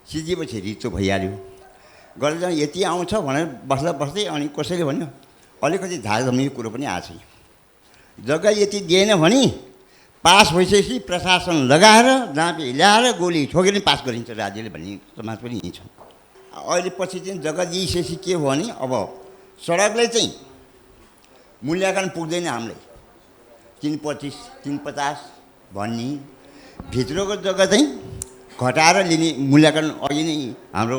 सिद्धिएपछि रिचो भइहाल्यो। गरेर यति आउँछ भनेर बस्दै अनि कसैले भन्यो अलिकति धाकधम्कीको कुरो पनि आएको छ। जग्गा यति दिएन भने पास भइसकेपछि प्रशासन लगाएर नापी ल्याएर गोली ठोकेर पास गरिन्छ राज्यले भन्ने समाज पनि यहीँ छ। अहिले पछि चाहिँ जग्गा दिइसकेपछि के भयो भने अब सडकले चाहिँ मूल्याङ्कन पुग्दैन हामीलाई 325 350 भन्ने। भित्रको जग्गा चाहिँ घटाएर लिने मूल्याङ्कन अघि नै हाम्रो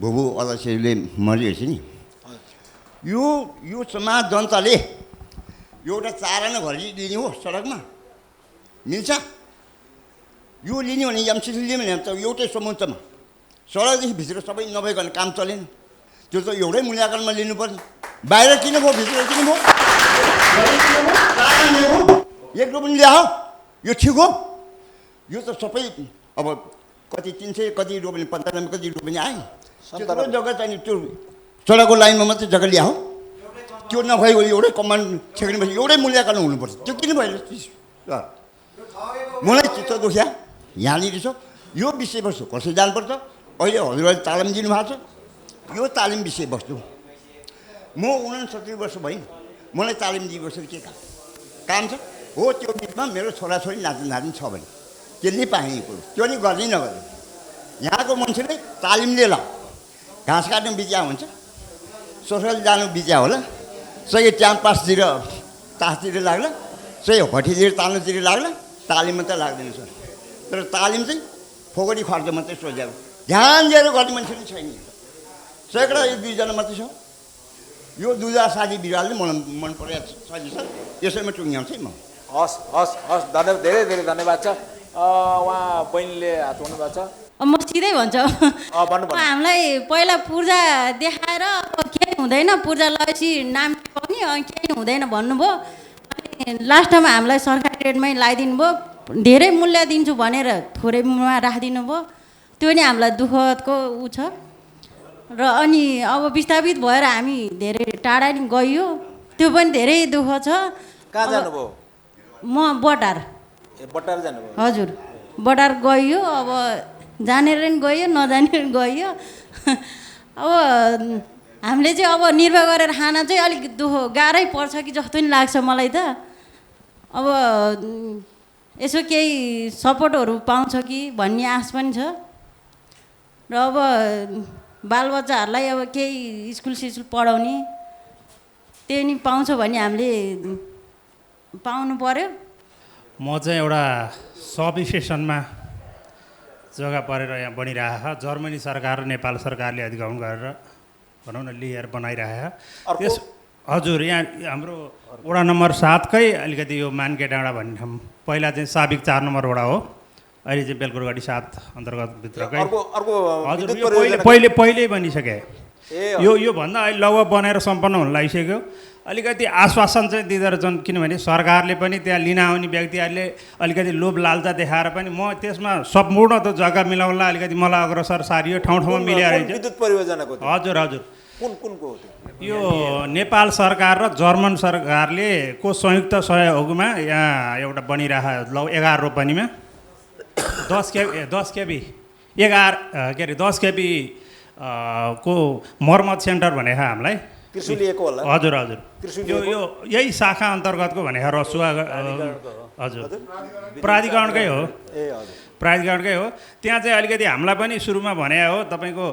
भुबु अध्यक्षले मरिरहेछ नि। यो समाज जनताले एउटा चाराना घरि लिने हो सडकमा मिल्छ? यो लिने भने एमसिसी लिने भने त एउटै समुद्रमा सडकदेखि भित्र सबै नभइकन काम चलेन। त्यो त एउटै मूल्याङ्कनमा लिनुपर्ने। बाहिर किन भयो, भित्र किन भयो? एक रुपियाँ ल्याऊ, यो ठिक हो? यो त सबै अब कति 300 कति रुपियाँ 95 कति रुपियाँ आयो। त्यो जग्गा चाहिँ त्यो सडकको लाइनमा मात्रै जग्गा ल्याऊ। त्यो नभएको एउटै कमान्ड छेक्नेपछि एउटै मूल्याङ्कन हुनुपर्छ। त्यो किन भयो? मलाई चित्त दुख्या यहाँनिर छ। यो विषयवस्तु कसरी जानुपर्छ? अहिले हजुरहरूले तालिम दिनुभएको छ। यो तालिम विषयवस्तु म 69 वर्ष भएँ, मलाई तालिम दिइबस्छु के काम छ? हो त्यो बिचमा मेरो छोराछोरी नाति छ भने त्यसले पाएँ कुरो त्यो नि गर्ने नगर्ने। यहाँको मान्छेले तालिम लिएर घाँस काट्नु बित्या हुन्छ, सोसल जानु बित्या होला, सही टाइम पासतिर तासतिर लाग्ला, सही हटीतिर तान्नुतिर लाग्ला, तालिम मात्रै लाग्दैन सर। तर तालिम चाहिँ फोकडी खर्च मात्रै सोचेको ध्यान दिएर गर्ने मान्छे पनि छैन। सैकडा 1-2 जना मात्रै छ। यो 2060 बिरालो मलाई मन परेको सजेसन यसैमा टुङ्ग्याउँछु है म। हस् हस् हस् धन्यवाद, धेरै धेरै धन्यवाद छ। उहाँ बहिनीले हात उठाउनु भएको छ। म सिधै भन्छु, भन्नु भन्नु। हामीलाई पहिला पूर्जा देखाएर केही हुँदैन, पूर्जा लगाएपछि नाम पाउने केही हुँदैन भन्नुभयो। अनि लास्टमा हामीलाई सरकारी रेटमै लगाइदिनु भयो। धेरै मूल्य दिन्छु भनेर थोरैमा राखिदिनु भयो। त्यो नि हामीलाई दुःखको ऊ छ। र अनि अब विस्थापित भएर हामी धेरै टाढा नि गइयो, त्यो पनि धेरै दुःख छ। कहाँ जानुभयो? म बटार। बटार जानुभयो? हजुर, बटार गइयो। अब जानेर नि गयो, नजानेर गइयो। अब हामीले चाहिँ अब निर्वाह गरेर खान चाहिँ अलिक दुःख गाह्रै पर्छ कि जस्तो नि लाग्छ मलाई त। अब यसो केही सपोर्टहरू पाउँछ कि भन्ने आश पनि छ। र अब बालबच्चाहरूलाई अब केही स्कुल सिस्कुल पढाउने त्यो नि पाउँछ भने हामीले पाउनु पर्यो। म चाहिँ एउटा सब स्टेसनमा जग्गा परेर यहाँ बनिरहेको छ। जर्मनी सरकार र नेपाल सरकारले अधिग्रहण गरेर भनौँ न लिएर बनाइरहेको त्यस। हजुर, यहाँ हाम्रो वडा नम्बर 7 कै अलिकति यो मानके डाँडा भन्ने ठाउँ पहिला चाहिँ साबिक 4 नम्बर वडा हो, अहिले चाहिँ बेलकुरगढी 7 अन्तर्गत भित्रकै। हजुर, यो पहिल्यै बनिसके। यो भन्दा अहिले लगभग बनाएर सम्पन्न हुन लागिसक्यो। अलिकति आश्वासन चाहिँ दिँदो रहेछन्, किनभने सरकारले पनि त्यहाँ लिन आउने व्यक्तिहरूले अलिकति लोभ लालचा देखाएर पनि म त्यसमा सम्पूर्ण त जग्गा मिलाउनलाई अलिकति मलाई अग्रसर सारियो, ठाउँ ठाउँमा मिलाएर। विद्युत परियोजनाको? हजुर हजुर। कुनको हो यो नेपाल सरकार र जर्मन सरकारले को संयुक्त सहयोगमा यहाँ एउटा बनिरहेको 11 रोपनीमा 10 केबी 10 केबी को मर्मत सेन्टर भनेको हामीलाई त्रिशुलिएको होला। हजुर हजुर, यो यही शाखा अन्तर्गतको भनेको रसुवा। हजुर, प्राधिकरणकै हो। ए हजुर, प्राधिकरणकै हो। त्यहाँ चाहिँ अलिकति हामीलाई पनि सुरुमा भने हो, तपाईँको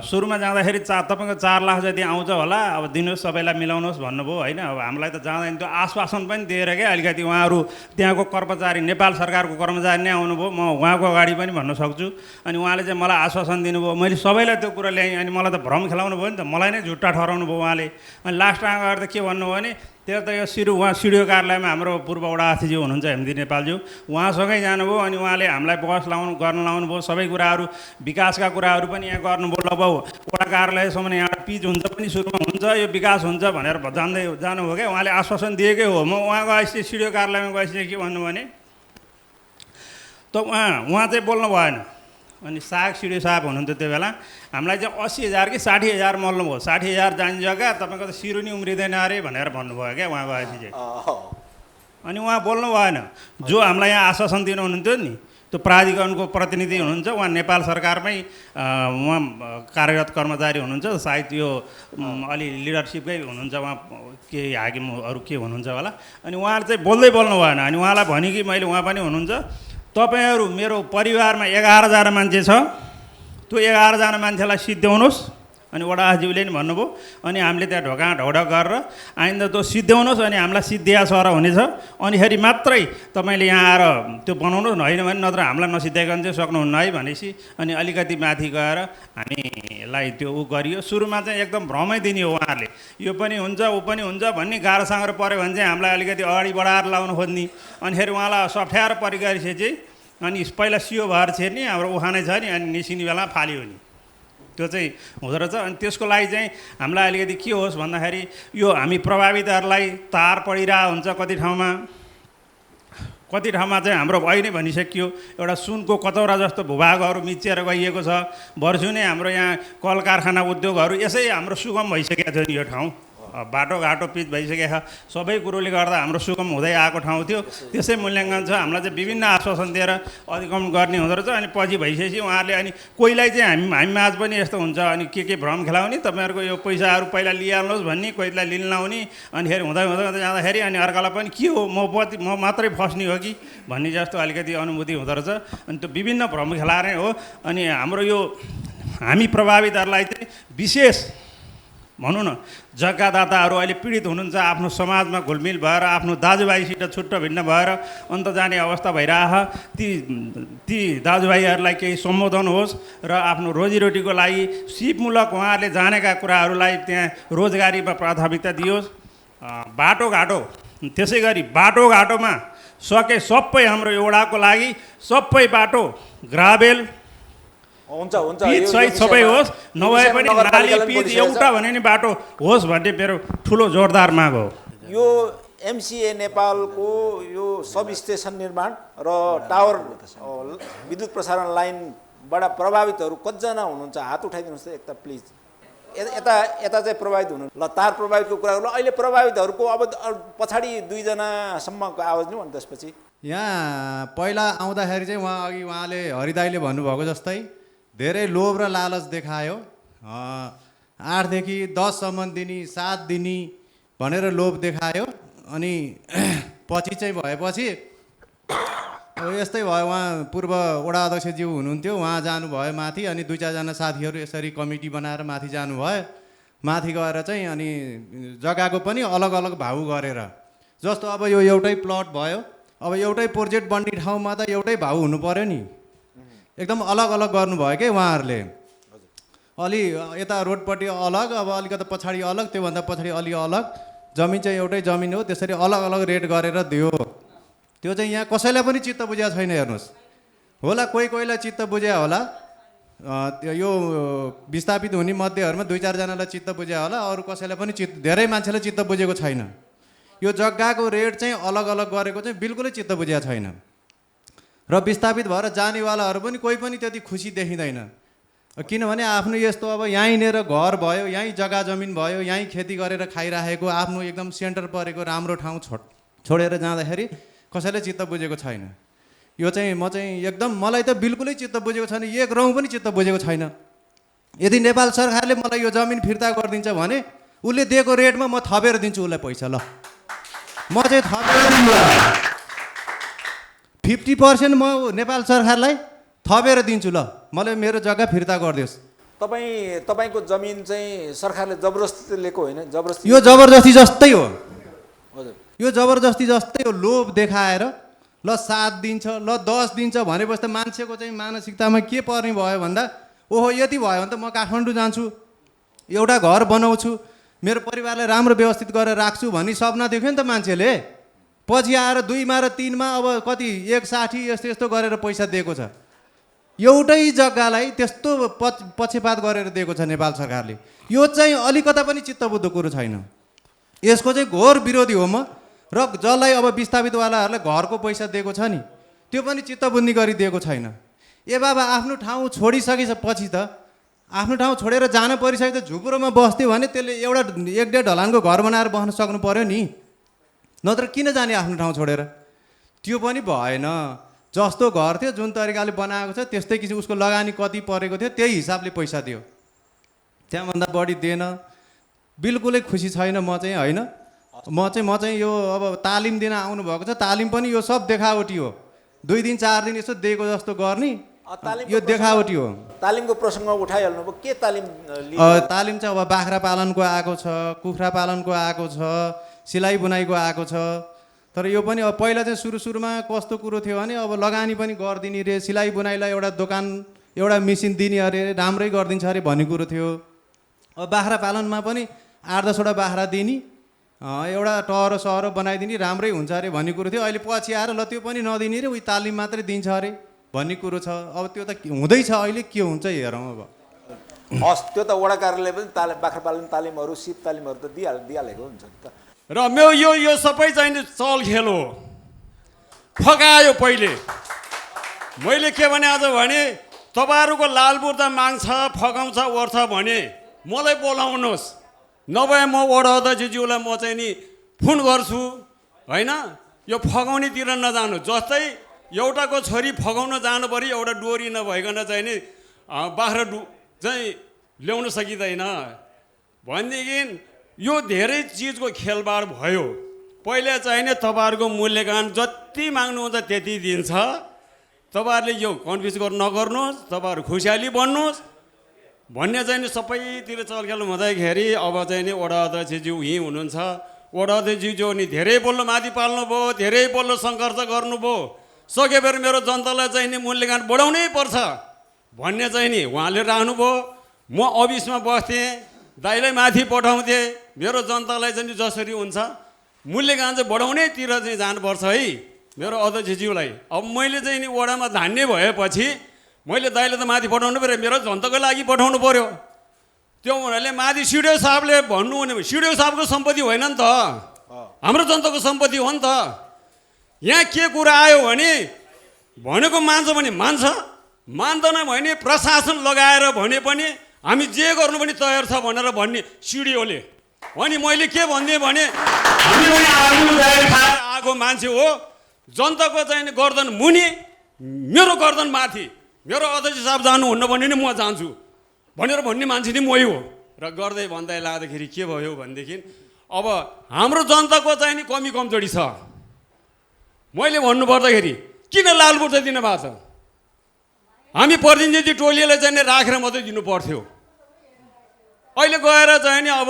सुरुमा जाँदाखेरि तपाईँको 4 लाख जति आउँछ होला, अब दिनुहोस् सबैलाई मिलाउनुहोस् भन्नुभयो होइन। अब हामीलाई त जाँदैन, त्यो आश्वासन पनि दिएर क्या अलिकति उहाँहरू त्यहाँको कर्मचारी नेपाल सरकारको कर्मचारी नै आउनुभयो। म उहाँको अगाडि पनि भन्न सक्छु। अनि उहाँले चाहिँ मलाई आश्वासन दिनुभयो, मैले सबैलाई त्यो कुरा ल्याएँ। अनि मलाई त भ्रम खेलाउनु भयो नि त, मलाई नै झुट्टा ठहराउनु भयो उहाँले। अनि लास्टमा गएर त के भन्नुभयो भने त्यो त यो उहाँ सिडिओ कार्यालयमा हाम्रो पूर्व वडा अध्यक्षज्यू हुनुहुन्छ हेमदी नेपालज्यू, उहाँसँगै जानुभयो। अनि उहाँले हामीलाई बहस गर्न लाउनुभयो। सबै कुराहरू विकासका कुराहरू पनि यहाँ गर्नुभयो। लगभग वडा कार्यालयसम्म यहाँ पिच हुन्छ पनि सुरुमा हुन्छ, यो विकास हुन्छ भनेर जान्दै जानुभयो क्या। उहाँले आश्वासन दिएकै हो। म उहाँ गएपछि सिडिओ कार्यालयमा गएपछि के भन्नु भने त उहाँ चाहिँ बोल्नु भएन। अनि सिडिओ साहब हुनुहुन्थ्यो त्यो बेला, हामीलाई चाहिँ 80,000 कि 60,000 मल्नुभयो। 60,000 जाने जग्गा तपाईँको त सिरो नि उम्रिँदैन अरे भनेर भन्नुभयो क्या उहाँ गएपछि चाहिँ। अनि उहाँ बोल्नु भएन। जो हामीलाई यहाँ आश्वासन दिनु हुनुहुन्थ्यो नि, त्यो प्राधिकरणको प्रतिनिधि हुनुहुन्छ, उहाँ नेपाल सरकारमै उहाँ कार्यरत कर्मचारी हुनुहुन्छ, सायद यो अलि लिडरसिपकै हुनुहुन्छ, उहाँ के हाकिमहरू के हुनुहुन्छ होला। अनि उहाँले चाहिँ बोल्नु भएन। अनि उहाँलाई भने कि मैले, उहाँ पनि हुनुहुन्छ, तपाईँहरू मेरो परिवारमा 11 जना मान्छे छ, त्यो 11 जना मान्छेलाई सिद्ध्याउनुहोस्। अनि वडा अध्यक्षज्यूले नि भन्नुभयो। अनि हामीले त्यहाँ ढोका ढौडा गरेर आइन्दा त्यो सिद्ध्याउनुहोस्, अनि हामीलाई सिद्धिया सर हुनेछ, अनिखेरि मात्रै तपाईँले यहाँ आएर त्यो बनाउनुहोस्, होइन भने नत्र हामीलाई नसिद्ध्याइकन चाहिँ सक्नुहुन्न है भनेपछि। अनि अलिकति माथि गएर हामीलाई त्यो ऊ गरियो। सुरुमा चाहिँ एकदम भ्रमै दिने हो उहाँहरूले, यो पनि हुन्छ ऊ पनि हुन्छ भन्ने। गाह्रो साँगरो पऱ्यो भने चाहिँ हामीलाई अलिकति अगाडि बढाएर लाउनु खोज्ने। अनिखेरि उहाँलाई सफ्याएर परिगरेपछि चाहिँ अनि पहिला सियो भएर छिर्ने, हाम्रो उखानै छ नि, अनि निस्किने बेला फाल्यो नि, त्यो चाहिँ हुँदो रहेछ। अनि त्यसको लागि चाहिँ हामीलाई अलिकति के होस् भन्दाखेरि यो हामी प्रभावितहरूलाई तार पडिरहेको हुन्छ कति ठाउँमा चाहिँ हाम्रो भइ नै भनिसकियो। एउटा सुनको कचौरा जस्तो भूभागहरू मिचिएर गइएको छ। वर्षु नै हाम्रो यहाँ कल कारखाना उद्योगहरू यसै हाम्रो सुगम भइसकेको थियो नि। यो ठाउँ बाटोघाटो पिच भइसकेको छ, सबै कुरोले गर्दा हाम्रो सुगम हुँदै आएको ठाउँ थियो। त्यसै मूल्याङ्कन छ। हामीलाई चाहिँ विभिन्न आश्वासन दिएर अधिगमन गर्ने हुँदो रहेछ। अनि पछि भइसकेपछि उहाँहरूले अनि कोहीलाई चाहिँ हामीमा आज पनि यस्तो हुन्छ, अनि के भ्रम खेलाउने, तपाईँहरूको यो पैसाहरू पहिला लिइहाल्नुहोस् भन्ने, कोहीलाई लिन लाउने। अनिखेरि हुँदै जाँदाखेरि अनि अर्कालाई पनि के हो म मात्रै फस्ने हो कि भन्ने जस्तो अलिकति अनुभूति हुँदो रहेछ। अनि त्यो विभिन्न भ्रम खेलाएरै हो। अनि हाम्रो यो हामी प्रभावितहरूलाई चाहिँ विशेष भनौँ न जग्गादाताहरू अहिले पीडित हुनुहुन्छ, आफ्नो समाजमा घुलमिल भएर आफ्नो दाजुभाइसित छुट्ट भिन्न भएर अन्त जाने अवस्था भइरह। ती दाजुभाइहरूलाई केही सम्बोधन होस् र आफ्नो रोजीरोटीको लागि सिपमूलक उहाँहरूले जानेका कुराहरूलाई त्यहाँ रोजगारीमा प्राथमिकता दियोस्। बाटोघाटो त्यसै गरी बाटोघाटोमा सके सबै हाम्रो एउटाको लागि सबै बाटो ग्राभेल हुन्छ पिच सहित सबै होस्, नभए पनि नाली पिच एउटा भने नि बाटो होस् भन्ने मेरो ठुलो जोरदार माग हो। यो एमसिए नेपालको यो सब स्टेसन निर्माण र टावर विद्युत प्रसारण लाइनबाट प्रभावितहरू कतिजना हुनुहुन्छ? हात उठाइदिनुहोस् त एकता प्लिज। यता चाहिँ प्रभावित हुनु ल, तार प्रभावितको कुरा गर्नु। अहिले प्रभावितहरूको अब पछाडि 2 जनासम्मको आवाज नि भन्नु। त्यसपछि यहाँ पहिला आउँदाखेरि चाहिँ उहाँले हरिदाईले भन्नुभएको जस्तै धेरै लोभ र लालच देखायो। 8 देखि 10 सम्म दिने, 7 दिने भनेर लोभ देखायो। अनि पछि चाहिँ भएपछि अब यस्तै भयो। उहाँ पूर्व वडा अध्यक्षज्यू हुनुहुन्थ्यो, उहाँ जानुभयो माथि। अनि 2-4 जना साथीहरू यसरी कमिटी बनाएर माथि जानुभयो। माथि गएर चाहिँ अनि जग्गाको पनि अलग अलग भाउ गरेर, जस्तो अब यो एउटै प्लट भयो, अब एउटै प्रोजेक्ट बन्ने ठाउँमा त एउटै भाउ हुनु पर्यो नि, एकदम अलग अलग गर्नुभयो कि उहाँहरूले। अलि यता रोडपट्टि अलग, अब अलिकति पछाडि अलग, त्योभन्दा पछाडि अलि अलग। जमिन चाहिँ एउटै जमिन हो, त्यसरी अलग अलग रेट गरेर दियो। त्यो चाहिँ यहाँ कसैलाई पनि चित्त बुझ्या छैन। हेर्नुहोस्, होला कोहीलाई चित्त बुझ्या होला, यो विस्थापित हुने मध्येहरूमा 2-4 जनालाई चित्त बुझ्या होला, अरू कसैलाई पनि धेरै मान्छेलाई चित्त बुझेको छैन। यो जग्गाको रेट चाहिँ अलग अलग गरेको चाहिँ बिल्कुलै चित्त बुझ्या छैन। र विस्थापित भएर जानेवालाहरू पनि कोही पनि त्यति खुसी देखिँदैन। किनभने आफ्नो यस्तो अब यहीँनिर घर भयो, यहीँ जग्गा जमिन भयो, यहीँ खेती गरेर खाइराखेको, आफ्नो एकदम सेन्टर परेको राम्रो ठाउँ छोडेर जाँदाखेरि कसैले चित्त बुझेको छैन। यो चाहिँ म चाहिँ एकदम, मलाई त बिल्कुलै चित्त बुझेको छैन, 1 रौँ पनि चित्त बुझेको छैन। यदि नेपाल सरकारले मलाई यो जमिन फिर्ता गरिदिन्छ भने उसले दिएको रेटमा म थपेर दिन्छु उसलाई पैसा। ल, म चाहिँ थपेर 50% म नेपाल सरकारलाई थपेर दिन्छु। ल, मलाई मेरो जग्गा फिर्ता गरिदियोस्। तपाईँको जमिन चाहिँ सरकारले जबरजस्ती लिएको होइन? जबरजस्ती, यो जबरजस्ती जस्तै हो। हजुर, यो जबरजस्ती जस्तै हो। लोभ देखाएर ल 7 दिन्छ, ल 10 दिन्छ भनेपछि त मान्छेको चाहिँ मानसिकतामा के पर्ने भयो भन्दा, ओहो यति भयो भने त म काठमाडौँ जान्छु, एउटा घर बनाउँछु, मेरो परिवारलाई राम्रो व्यवस्थित गरेर राख्छु भन्ने सपना देख्यो नि त मान्छेले। पछि आएर 2मा र 3मा अब कति 160 यस्तो यस्तो गरेर पैसा दिएको छ। एउटै जग्गालाई त्यस्तो पक्षपात गरेर दिएको छ नेपाल सरकारले। यो चाहिँ अलिकता पनि चित्तबुझ्दो कुरो छैन। यसको चाहिँ घोर विरोधी हो म। र जसलाई अब विस्थापितवालाहरूलाई घरको पैसा दिएको छ नि, त्यो पनि चित्त बुझ्ने गरी दिएको छैन। ए बाबा, आफ्नो ठाउँ छोडिसकेपछि त, आफ्नो ठाउँ छोडेर जान परिसके त झुपुरोमा बस्थ्यो भने त्यसले एउटा 1-1.5 ढलानको घर बनाएर बस्न सक्नु पर्यो नि, नत्र किन जाने आफ्नो ठाउँ छोडेर? त्यो पनि भएन। जस्तो घर थियो, जुन तरिकाले बनाएको छ त्यस्तै किसिम उसको लगानी कति परेको थियो त्यही हिसाबले पैसा दियो, त्यहाँभन्दा बढी दिएन। बिल्कुलै खुसी छैन म चाहिँ। होइन, म चाहिँ यो अब तालिम दिन आउनुभएको छ, तालिम पनि यो सब देखावटी हो। 2 दिन 4 दिन यसो दिएको जस्तो गर्ने, यो देखावटी हो। तालिमको प्रसङ्ग उठाइहाल्नु भयो। के तालिम? तालिम चाहिँ अब बाख्रा पालनको आएको छ, कुखुरा पालनको आएको छ, सिलाइ बुनाइको आएको छ। तर यो पनि अब पहिला चाहिँ सुरुमा कस्तो कुरो थियो भने अब लगानी पनि गरिदिने रे, सिलाइ बुनाइलाई एउटा दोकान, एउटा मेसिन दिने अरे, राम्रै गरिदिन्छ अरे भन्ने कुरो थियो। अब बाख्रा पालनमा पनि 8-10 वटा बाख्रा दिने, एउटा टहरो सहरो बनाइदिने, राम्रै हुन्छ अरे भन्ने कुरो थियो। अहिले पछि आएर ल त्यो पनि नदिने रे, उही तालिम मात्रै दिन्छ अरे भन्ने कुरो छ। अब त्यो त हुँदैछ, अहिले के हुन्छ हेरौँ अब। हस्, त्यो त वडा कार्यालय पनि बाख्रा पालन तालिमहरू, सिप तालिमहरू त दिइहालेको हुन्छ नि त। र यो सबै चाहिँ चल खेल हो। फकायो पहिले। मैले के भने आज भने तपाईँहरूको लालबुर्दा माग्छ, फकाउँछ, ओर्छ भने मलाई बोलाउनुहोस्, नभए म वडा अध्यक्षज्यूलाई म चाहिँ नि फोन गर्छु। होइन, यो फगाउनेतिर नजानु। जस्तै एउटाको छोरी फगाउन जानु पऱ्यो, एउटा डोरी नभइकन चाहिँ नि बाख्रा चाहिँ ल्याउन सकिँदैन भनेदेखि यो धेरै चिजको खेलबाड भयो। पहिले चाहिँ नि तपाईँहरूको मूल्यगान जति माग्नुहुन्छ त्यति दिन्छ। तपाईँहरूले यो कन्फ्युज नगर्नुहोस्, तपाईँहरू खुसियाली बन्नुहोस्। भन्ने चाहिँ नि सबैतिर चलखेल हुँदाखेरि अब चाहिँ नि वडा अध्यक्षज्यू यहीँ हुनुहुन्छ। वडा अध्यक्षज्यू नि धेरै बल्ल माथि पाल्नुभयो, धेरै बल्ल सङ्घर्ष गर्नुभयो। सकेपछि मेरो जनतालाई चाहिँ नि मूल्यांकन बढाउनै पर्छ भन्ने चाहिँ नि उहाँले राख्नुभयो। म अफिसमा बस्थेँ, दाइलाई माथि पठाउँथेँ। मेरो जनतालाई चाहिँ जसरी हुन्छ मूल्यांकन चाहिँ बढाउनैतिर चाहिँ जानुपर्छ है मेरो अध्यक्षज्यूलाई। अब मैले चाहिँ नि वडामा धान्ने भएपछि मैले दाइले त माथि पठाउनु पऱ्यो, मेरो जनताको लागि पठाउनु पऱ्यो। त्यो हुनाले माथि सिडिओ साहबले भन्नु भने सिडिओ साहबको सम्पत्ति होइन नि त, हाम्रो जनताको सम्पत्ति हो नि त। यहाँ के कुरा आयो भने भनेको मान्छ भने मान्छ, मान्दैन भने प्रशासन लगाएर भने पनि हामी जे गर्नु पनि तयार छ भनेर भन्ने सिडिओले। अनि मैले के भनिदिएँ भने हामी पनि आगो मान्छे हो, जनताको चाहिँ गर्दन मुनि मेरो गर्दन माथि, मेरो अध्यक्ष साहब जानुहुन्न भने नि म जान्छु भनेर भन्ने मान्छे नि मै हो। र गर्दै भन्दै लाँदाखेरि के भयो भनेदेखि अब हाम्रो जनताको चाहिँ नि कमी कमजोरी छ। मैले भन्नुपर्दाखेरि किन लालपुर्जा दिनु भएको छ? हामी प्रतिनिधि टोलीलाई चाहिँ राखेर मात्रै दिनु पर्थ्यो। अहिले गएर चाहिँ नि अब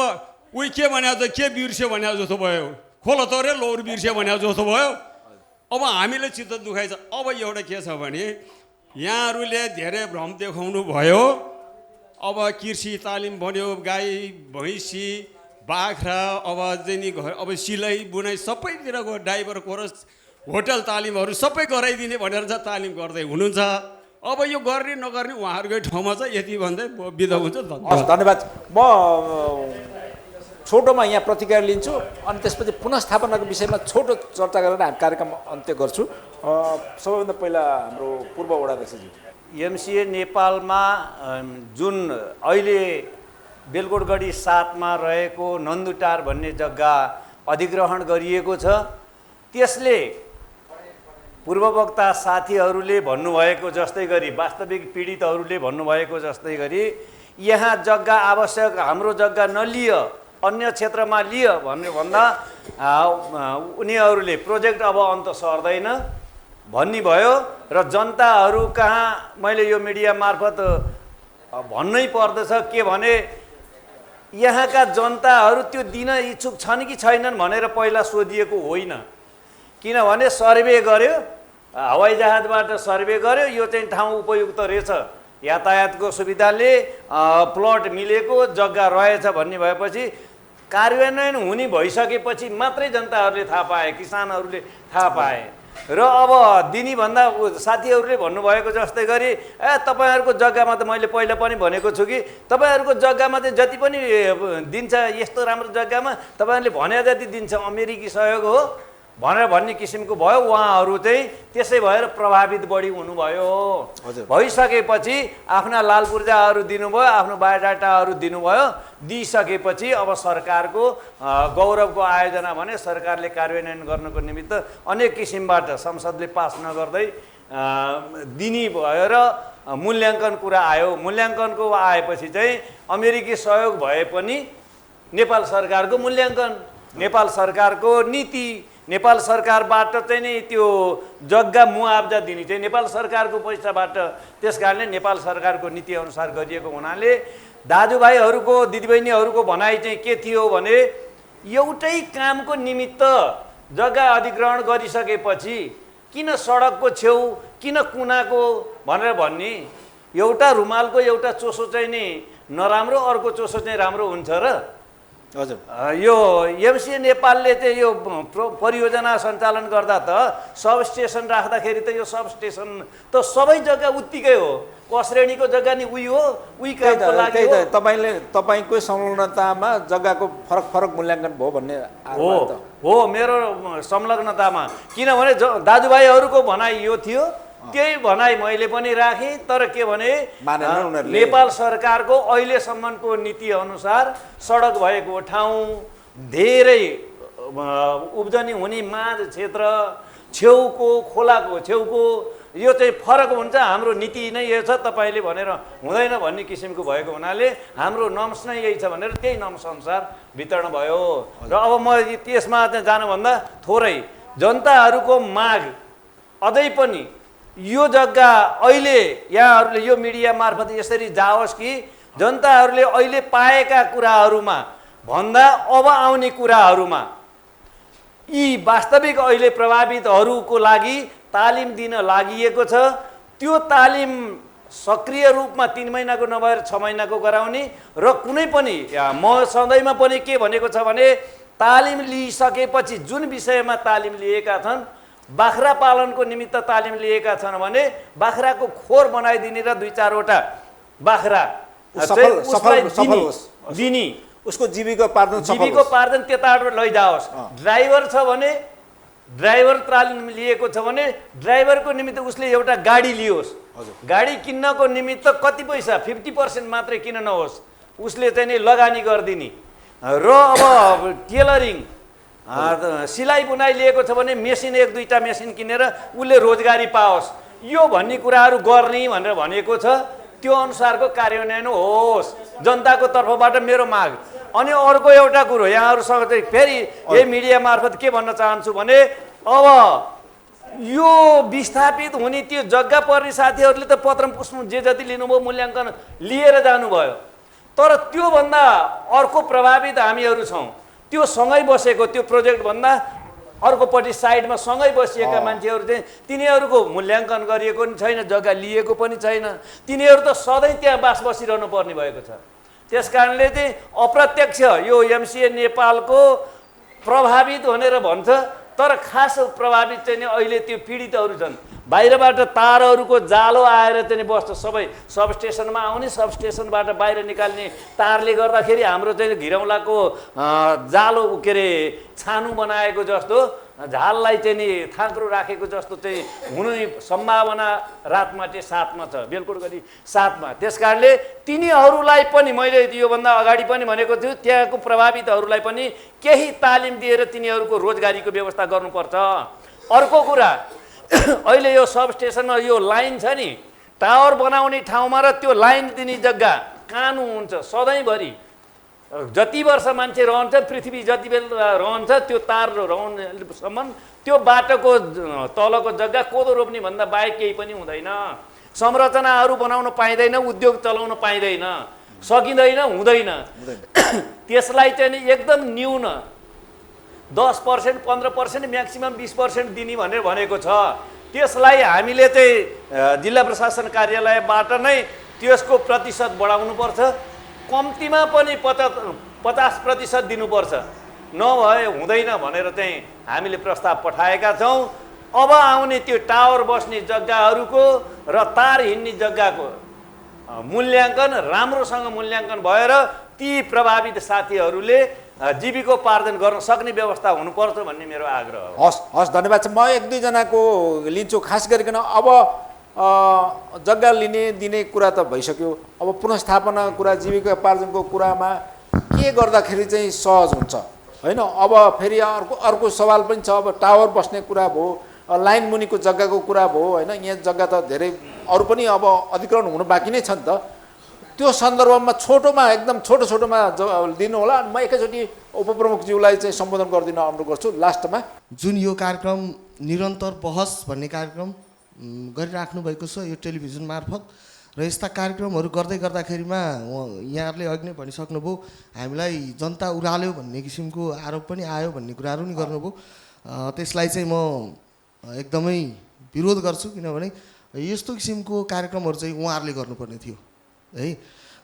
उही के भने के बिर्स्यो भने जस्तो भयो, खोला तरे लौर बिर्स्यो भने जस्तो भयो। अब हामीले चित्त दुखाइ छ। अब एउटा के छ भने यहाँहरूले धेरै भ्रम देखाउनु भयो। अब कृषि तालिम बन्यो, गाई भैँसी बाख्रा, अब चाहिँ नि अब सिलाइ बुनाइ सबैतिर गयो, ड्राइभर कोरस होटल तालिमहरू सबै गराइदिने भनेर चाहिँ तालिम गर्दै हुनुहुन्छ। अब यो गर्ने नगर्ने उहाँहरूकै ठाउँमा छ। यति भन्दै बिदा हुन्छ। धन्यवाद। म छोटोमा यहाँ प्रतिक्रिया लिन्छु अनि त्यसपछि पुनस्थापनाको विषयमा छोटो चर्चा गरेर हामी कार्यक्रम अन्त्य गर्छु। सबैभन्दा पहिला हाम्रो पूर्व वडाध्यक्षज्यू। एमसिए नेपालमा जुन अहिले बेलकोटगढी 7मा रहेको नन्दुटार भन्ने जग्गा अधिग्रहण गरिएको छ, त्यसले पूर्ववक्ता साथीहरूले भन्नुभएको जस्तै गरी, वास्तविक पीडितहरूले भन्नुभएको जस्तै गरी यहाँ जग्गा आवश्यक, हाम्रो जग्गा नलियो अन्य क्षेत्रमा लियो भन्ने भन्दा उनीहरूले प्रोजेक्ट अब अन्त सर्दैन भन्ने भयो। र जनताहरू कहाँ मैले यो मिडिया मार्फत भन्नै पर्दछ के भने यहाँका जनताहरू त्यो दिन इच्छुक छन् कि छैनन् भनेर पहिला सोधिएको होइन। किनभने सर्वे गर्यो, हवाईजहाजबाट सर्वे गर्यो, यो चाहिँ ठाउँ उपयुक्त रहेछ, यातायातको सुविधाले प्लट मिलेको जग्गा रहेछ भन्ने भएपछि कार्यान्वयन हुने भइसकेपछि मात्रै जनताहरूले थाहा पाए, किसानहरूले थाहा पाए। र अब दिनीभन्दा साथीहरूले भन्नुभएको जस्तै गरी तपाईँहरूको जग्गामा त मैले पहिला पनि भनेको छु कि तपाईँहरूको जग्गामा चाहिँ जति पनि दिन्छ यस्तो राम्रो जग्गामा तपाईँहरूले भने जति दिन्छ अमेरिकी सहयोग हो भनेर भन्ने किसिमको भयो। उहाँहरू चाहिँ त्यसै भएर प्रभावित बढी हुनुभयो। भइसकेपछि आफ्ना लाल पूर्जाहरू दिनुभयो, आफ्नो बायोडाटाहरू दिनुभयो। दिइसकेपछि अब सरकारको गौरवको आयोजना भने सरकारले कार्यान्वयन गर्नको निमित्त अनेक किसिमबाट संसदले पास नगर्दै दिने भयो र मूल्याङ्कन कुरा आयो। मूल्याङ्कनको आएपछि चाहिँ अमेरिकी सहयोग भए पनि नेपाल सरकारको मूल्याङ्कन, नेपाल सरकारको नीति, नेपाल सरकारबाट चाहिँ नि त्यो जग्गा मुआवजा दिने चाहिँ नेपाल सरकारको पैसाबाट। त्यस कारणले नेपाल सरकारको नीति अनुसार गरिएको हुनाले दाजुभाइहरूको दिदीबहिनीहरूको भनाइ चाहिँ के थियो भने एउटै कामको निमित्त जग्गा अधिग्रहण गरिसकेपछि किन सडकको छेउ, किन कुनाको भनेर भन्ने? एउटा रुमालको एउटा चोसो चाहिँ नि नराम्रो, अर्को चोसो चाहिँ राम्रो हुन्छ र? हजुर, यो एमसिए नेपालले चाहिँ यो परियोजना सञ्चालन गर्दा त सब स्टेसन राख्दाखेरि त यो सब स्टेसन त सबै जग्गा उत्तिकै हो, कश्रेणीको जग्गा नि उही हो, उही कामको लागि हो। तपाईँकै संलग्नतामा जग्गाको फरक फरक मूल्याङ्कन भयो भन्ने हो मेरो संलग्नतामा। किनभने दाजुभाइहरूको भनाइ यो थियो, त्यही भनाइ मैले पनि राखेँ। तर के भने नेपाल सरकारको अहिलेसम्मको नीति अनुसार सडक भएको ठाउँ, धेरै उब्जनी हुने माझ क्षेत्र, छेउको खोलाको छेउको यो चाहिँ फरक हुन्छ। हाम्रो नीति नै यो छ, तपाईँले भनेर हुँदैन भन्ने किसिमको भएको हुनाले हाम्रो नम्स नै यही छ भनेर त्यही नम्स अनुसार वितरण भयो। र अब म त्यसमा चाहिँ जानुभन्दा थोरै जनताहरूको माग अझै पनि यो जग्गा अहिले यहाँहरूले यो मिडिया मार्फत यसरी जाओस् कि जनताहरूले अहिले पाएका कुराहरूमा भन्दा अब आउने कुराहरूमा यी वास्तविक अहिले प्रभावितहरूको लागि तालिम दिन लागि छ। त्यो तालिम सक्रिय रूपमा 3 महिनाको नभएर 6 महिनाको गराउने र कुनै पनि म सधैँमा पनि के भनेको छ भने तालिम लिइसकेपछि जुन विषयमा तालिम लिएका छन्, बाख्रा पालनको निमित्त तालिम लिएका छन् भने बाख्राको खोर बनाइदिने र 2-4 वटा बाख्रा दिने, उसको जीविकोपार्जन त्यताबाट लैजाओस्। ड्राइभर छ भने ड्राइभर तालिम लिएको छ भने ड्राइभरको निमित्त उसले एउटा गाडी लियोस्। गाडी किन्नको निमित्त कति पैसा 50% मात्रै किन नहोस्, उसले चाहिँ नि लगानी गरिदिने। र अब टेलरिङ सिलाइ बुनाइ लिएको छ भने मेसिन 1-2टा मेसिन किनेर उसले रोजगारी पाओस्, यो भन्ने कुराहरू गर्ने भनेर भनेको छ। त्यो अनुसारको कार्यान्वयन होस् जनताको तर्फबाट मेरो माग। अनि अर्को एउटा कुरो यहाँहरूसँग चाहिँ फेरि यही मिडिया मार्फत के भन्न चाहन्छु भने अब यो विस्थापित हुने त्यो जग्गा पर्ने साथीहरूले त पत्र पुष्प जे जति लिनुभयो मूल्याङ्कन लिएर जानुभयो, तर त्योभन्दा अर्को प्रभावित हामीहरू छौँ। त्यो सँगै बसेको त्यो प्रोजेक्टभन्दा अर्कोपट्टि साइडमा सँगै बसिएका मान्छेहरू चाहिँ तिनीहरूको मूल्याङ्कन गरिएको पनि छैन, जग्गा लिएको पनि छैन, तिनीहरू त सधैँ त्यहाँ बसिरहनु पर्ने भएको छ। त्यस कारणले चाहिँ अप्रत्यक्ष यो एमसिए नेपालको प्रभावित भनेर भन्छ, तर खास प्रभावित चाहिँ नि अहिले त्यो पीडितहरू छन्। बाहिरबाट तारहरूको जालो आएर चाहिँ बस्छ, सबै सबस्टेसनमा आउने, सबस्टेसनबाट बाहिर निकाल्ने तारले गर्दाखेरि हाम्रो चाहिँ घिरौँलाको जालो के अरे छानु बनाएको जस्तो, झाललाई चाहिँ नि थाङ्क्रो राखेको जस्तो चाहिँ हुने सम्भावना रातमाटे 7मा छ, बेलकोटगढी 7मा। त्यस कारणले तिनीहरूलाई पनि मैले योभन्दा अगाडि पनि भनेको छु, त्यहाँको प्रभावितहरूलाई पनि केही तालिम दिएर तिनीहरूको रोजगारीको व्यवस्था गर्नुपर्छ। अर्को कुरा अहिले यो सबस्टेसनमा यो लाइन छ नि, टावर बनाउने ठाउँमा र त्यो लाइन दिने जग्गा कानु हुन्छ सधैँभरि। जति वर्ष मान्छे रहन्छ, पृथ्वी जति बेला रहन्छ, त्यो तार रहनेसम्म त्यो बाटोको तलको जग्गा कोदो रोप्ने भन्दा बाहेक केही पनि हुँदैन। संरचनाहरू बनाउन पाइँदैन, उद्योग चलाउन पाइँदैन, सकिँदैन, हुँदैन। त्यसलाई चाहिँ नि एकदम न्यून 10%, 15%, म्याक्सिमम 20% दिने भनेर भनेको छ। त्यसलाई हामीले चाहिँ जिल्ला प्रशासन कार्यालयबाट नै त्यसको प्रतिशत बढाउनुपर्छ। कम्तीमा पनि 50% दिनुपर्छ, नभए हुँदैन भनेर चाहिँ हामीले प्रस्ताव पठाएका छौँ। अब आउने त्यो टावर बस्ने जग्गाहरूको र तार हिँड्ने जग्गाको मूल्याङ्कन राम्रोसँग मूल्याङ्कन भएर ती प्रभावित साथीहरूले जीविकोपार्जन गर्न सक्ने व्यवस्था हुनुपर्छ भन्ने मेरो आग्रह हो। हस् धन्यवाद छ। म 1-2 जनाको लिन्छु। खास गरिकन अब जग्गा दिने कुरा त भइसक्यो, अब पुनर्स्थापना कुरा, जीविकोपार्जनको कुरामा के गर्दाखेरि चाहिँ सहज हुन्छ होइन? अब फेरि अर्को सवाल पनि छ। अब टावर बस्ने कुरा भयो, लाइन मुनिको जग्गाको कुरा भयो होइन? यहाँ जग्गा त धेरै अरू पनि अब अधिग्रहण हुनु बाँकी नै छ नि त। त्यो सन्दर्भमा छोटोमा एकदम छोटोमा दिनु होला। म एकैचोटि उपप्रमुखज्यूलाई चाहिँ सम्बोधन गरिदिन अनुरोध गर्छु लास्टमा। जुन यो कार्यक्रम निरन्तर बहस भन्ने कार्यक्रम गरिराख्नु भएको छ यो टेलिभिजन मार्फत, र यस्ता कार्यक्रमहरू गर्दाखेरिमा यहाँहरूले अघि नै भनिसक्नुभयो, हामीलाई जनता उराल्यो भन्ने किसिमको आरोप पनि आयो भन्ने कुराहरू नि गर्नुभयो। त्यसलाई चाहिँ म एकदमै विरोध गर्छु, किनभने यस्तो किसिमको कार्यक्रमहरू चाहिँ उहाँहरूले गर्नुपर्ने थियो है,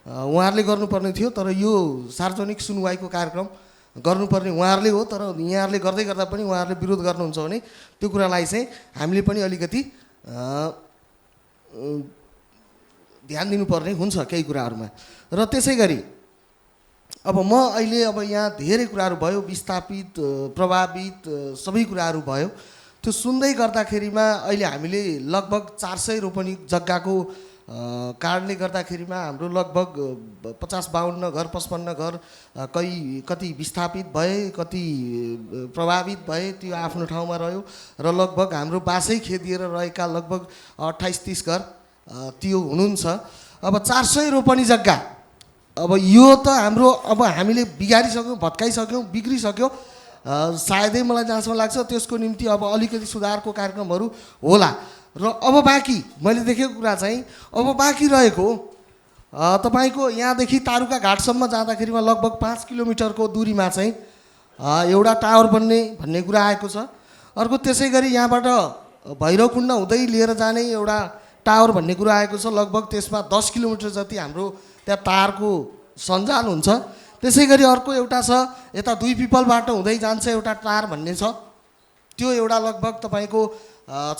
उहाँहरूले गर्नुपर्ने थियो। तर यो सार्वजनिक सुनवाईको कार्यक्रम गर्नुपर्ने उहाँहरूले हो, तर यहाँहरूले गर्दा पनि उहाँहरूले विरोध गर्नुहुन्छ भने त्यो कुरालाई चाहिँ हामीले पनि अलिकति ध्यान दिनुपर्ने हुन्छ केही कुराहरूमा। र त्यसै गरी अब म अहिले यहाँ धेरै कुराहरू भयो, विस्थापित, प्रभावित सबै कुराहरू भयो। त्यो सुन्दै गर्दाखेरिमा अहिले हामीले लगभग 400 रोपनी जग्गाको कारणले गर्दाखेरिमा हाम्रो लगभग 50-52 घर, 55 घर कति विस्थापित भए, कति प्रभावित भए, त्यो आफ्नो ठाउँमा रह्यो। र लगभग हाम्रो बासै खेदिएर रहेका लगभग 28-30 घर त्यो हुनुहुन्छ। अब 400 रोपनी जग्गा, अब यो त हाम्रो अब हामीले बिगारिसक्यौँ, भत्काइसक्यौँ, बिग्रिसक्यो। सायदै मलाई जहाँसम्म लाग्छ त्यसको निम्ति अब अलिकति सुधारको कार्यक्रमहरू होला। र अब बाँकी मैले देखेको कुरा चाहिँ अब बाँकी रहेको तपाईँको यहाँदेखि तारुका घाटसम्म जाँदाखेरिमा लगभग 5 किलोमिटरको दूरीमा चाहिँ एउटा टावर बन्ने भन्ने कुरा आएको छ। अर्को त्यसै गरी यहाँबाट भैरवकुण्ड हुँदै लिएर जाने एउटा टावर भन्ने कुरा आएको छ। लगभग त्यसमा 10 किलोमिटर जति हाम्रो त्यहाँ तारको सञ्जाल हुन्छ। त्यसै गरी अर्को एउटा छ यता दुई पिपलबाट हुँदै जान्छ एउटा टार भन्ने छ, त्यो एउटा लगभग तपाईँको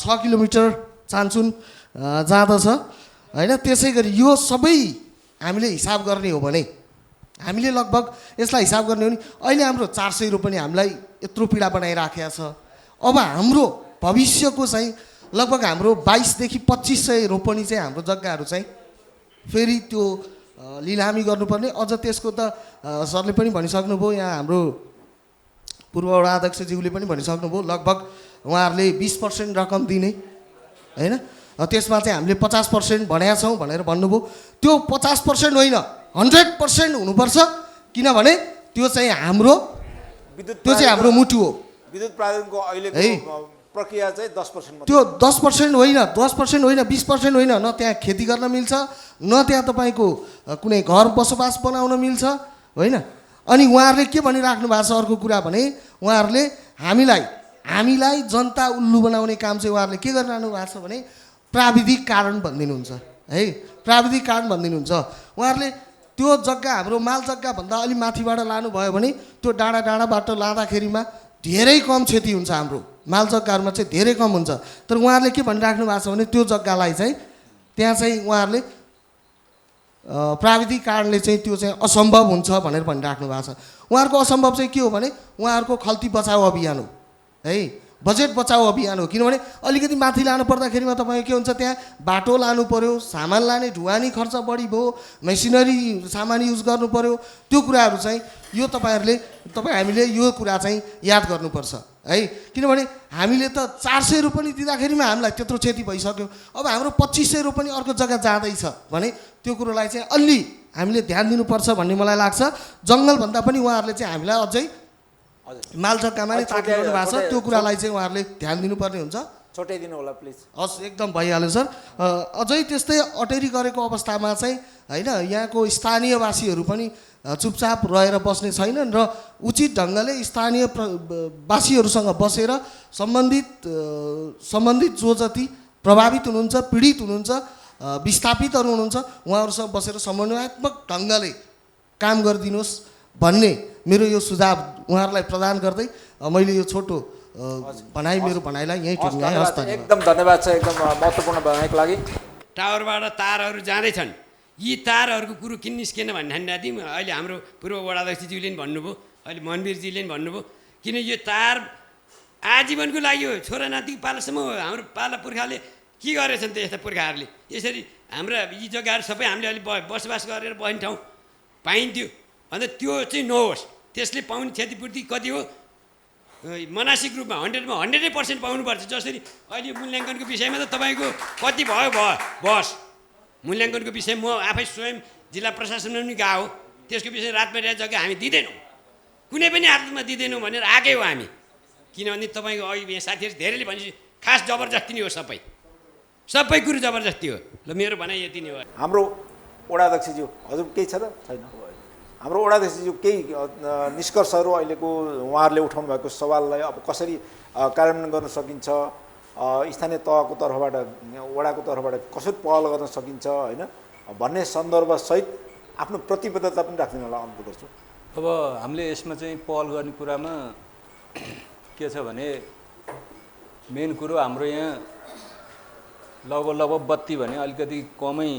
6 किलोमिटर चान्चुन जाँदछ होइन। त्यसै गरी यो सबै हामीले हिसाब गर्ने हो भने हामीले लगभग यसलाई हिसाब गर्ने हो भने अहिले हाम्रो 400 रोपनी हामीलाई यत्रो पीडा बनाइराखेको छ। अब हाम्रो भविष्यको चाहिँ लगभग हाम्रो 22 देखि 2500 रोपनी चाहिँ हाम्रो जग्गाहरू चाहिँ फेरि त्यो लिलामी गर्नुपर्ने। अझ त्यसको त सरले पनि भनिसक्नुभयो, यहाँ हाम्रो पूर्व वडा अध्यक्षज्यूले पनि भनिसक्नुभयो, लगभग उहाँहरूले 20% रकम दिने होइन। त्यसमा चाहिँ हामीले 50% भनेका छौँ भनेर भन्नुभयो। त्यो 50% होइन 100% हुनुपर्छ, किनभने त्यो चाहिँ हाम्रो मुटु हो। विद्युत प्राधिकरणको अहिलेको प्रक्रिया चाहिँ 10%। त्यो 10% होइन 20% होइन। न त्यहाँ खेती गर्न मिल्छ, न त्यहाँ तपाईँको कुनै घर बसोबास बनाउन मिल्छ होइन। अनि उहाँहरूले के भनिराख्नु भएको छ अर्को कुरा भने उहाँहरूले हामीलाई जनता उल्लु बनाउने काम चाहिँ उहाँहरूले के गरिरहनु भएको छ भने प्राविधिक कारण भनिदिनुहुन्छ है, प्राविधिक कारण भनिदिनुहुन्छ। उहाँहरूले त्यो जग्गा हाम्रो माल जग्गाभन्दा अलि माथिबाट लानुभयो भने त्यो डाँडा डाँडाबाट लाँदाखेरिमा धेरै कम क्षति हुन्छ, हाम्रो माल जग्गाहरूमा चाहिँ धेरै कम हुन्छ। तर उहाँहरूले के भनिराख्नु भएको छ भने त्यो जग्गालाई चाहिँ त्यहाँ चाहिँ उहाँहरूले प्राविधिक कारणले चाहिँ त्यो चाहिँ असम्भव हुन्छ भनेर भनिराख्नु भएको छ। उहाँहरूको असम्भव चाहिँ के हो भने उहाँहरूको खल्ती बचाउ अभियान हो है, बजेट बचाउ अभियान हो। किनभने अलिकति माथि लानु पर्दाखेरिमा तपाईँको के हुन्छ, त्यहाँ बाटो लानु पऱ्यो, सामान लाने ढुवानी खर्च बढी भयो, मेसिनरी सामान युज गर्नु पऱ्यो। त्यो कुराहरू चाहिँ यो हामीले यो कुरा चाहिँ याद गर्नुपर्छ है। किनभने हामीले त 400 रोपनी दिँदाखेरिमा हामीलाई त्यत्रो क्षति भइसक्यो। अब हाम्रो 2500 रोपनी अर्को जग्गा जाँदैछ भने त्यो कुरोलाई चाहिँ अलि हामीले ध्यान दिनुपर्छ भन्ने मलाई लाग्छ। जङ्गलभन्दा पनि उहाँहरूले चाहिँ हामीलाई अझै माल जग्गामा नै ताकिरहनु भएको छ, त्यो कुरालाई चाहिँ उहाँहरूले ध्यान दिनुपर्ने हुन्छ। छोटाइदिनु होला प्लिज। हस्, एकदम भइहाल्यो सर। अझै त्यस्तै अटेरी गरेको अवस्थामा चाहिँ होइन यहाँको स्थानीयवासीहरू पनि चुपचाप रहेर बस्ने छैनन् र उचित ढङ्गले स्थानीय वासीहरूसँग बसेर सम्बन्धित जो जति प्रभावित हुनुहुन्छ, पीडित हुनुहुन्छ, विस्थापितहरू हुनुहुन्छ उहाँहरूसँग बसेर समन्वयात्मक ढङ्गले काम गरिदिनुहोस् भन्ने मेरो यो सुझाव उहाँहरूलाई प्रदान गर्दै मैले यो छोटो मेरो भनाइलाई यहीँ टुङ्ग्याएँ। एकदम धन्यवाद छ, एकदम महत्त्वपूर्ण भनाइको लागि। टावरबाट तारहरू जाँदैछन्, यी तारहरूको कुरो किन निस्केन भन्ने ठान्दाथ्यौँ। अहिले हाम्रो पूर्व वडाध्यक्षज्यूले पनि भन्नुभयो, अहिले मनवीरजीले पनि भन्नुभयो, किन यो तार आजीवनको लागि हो, छोरा नातिको पालासम्म हो। हाम्रो पाला पुर्खाले के गरेछन् त यस्ता पुर्खाहरूले, यसरी हाम्रा यी जग्गाहरू सबै हामीले अहिले बसोबास गरेर बस्ने ठाउँ पाइन्थ्यो। अन्त त्यो चाहिँ नहोस्, त्यसले पाउने क्षतिपूर्ति कति हो मनासिक रूपमा 100% पाउनुपर्छ। जसरी अहिले मूल्याङ्कनको विषयमा त तपाईँको कति भयो बस मूल्याङ्कनको विषय म आफै स्वयं जिल्ला प्रशासनमा पनि गएको हो, त्यसको विषय रातमा जग्गा हामी दिँदैनौँ, कुनै पनि हालतमा दिँदैनौँ भनेर आएकै हो हामी। किनभने तपाईँको अहिले यहाँ साथीहरू धेरैले भनेपछि खास जबरजस्ती नै हो, सबै कुरो जबरजस्ती हो। ल मेरो भनाइ यति नै हो। हाम्रो वडा अध्यक्षज्यू हजुर केही छ त छैन? हाम्रो वडा अध्यक्षज्यू केही निष्कर्षहरू अहिलेको उहाँहरूले उठाउनु भएको सवाललाई अब कसरी कार्यान्वयन गर्न सकिन्छ, स्थानीय तहको तर्फबाट वडाको तर्फबाट कसरी पहल गर्न सकिन्छ होइन भन्ने सन्दर्भसहित आफ्नो प्रतिबद्धता पनि राख्दिन होला अनुरोध गर्छु। अब हामीले यसमा चाहिँ पहल गर्ने कुरामा के छ भने मेन कुरो हाम्रो यहाँ लगभग बत्ती भने अलिकति कमै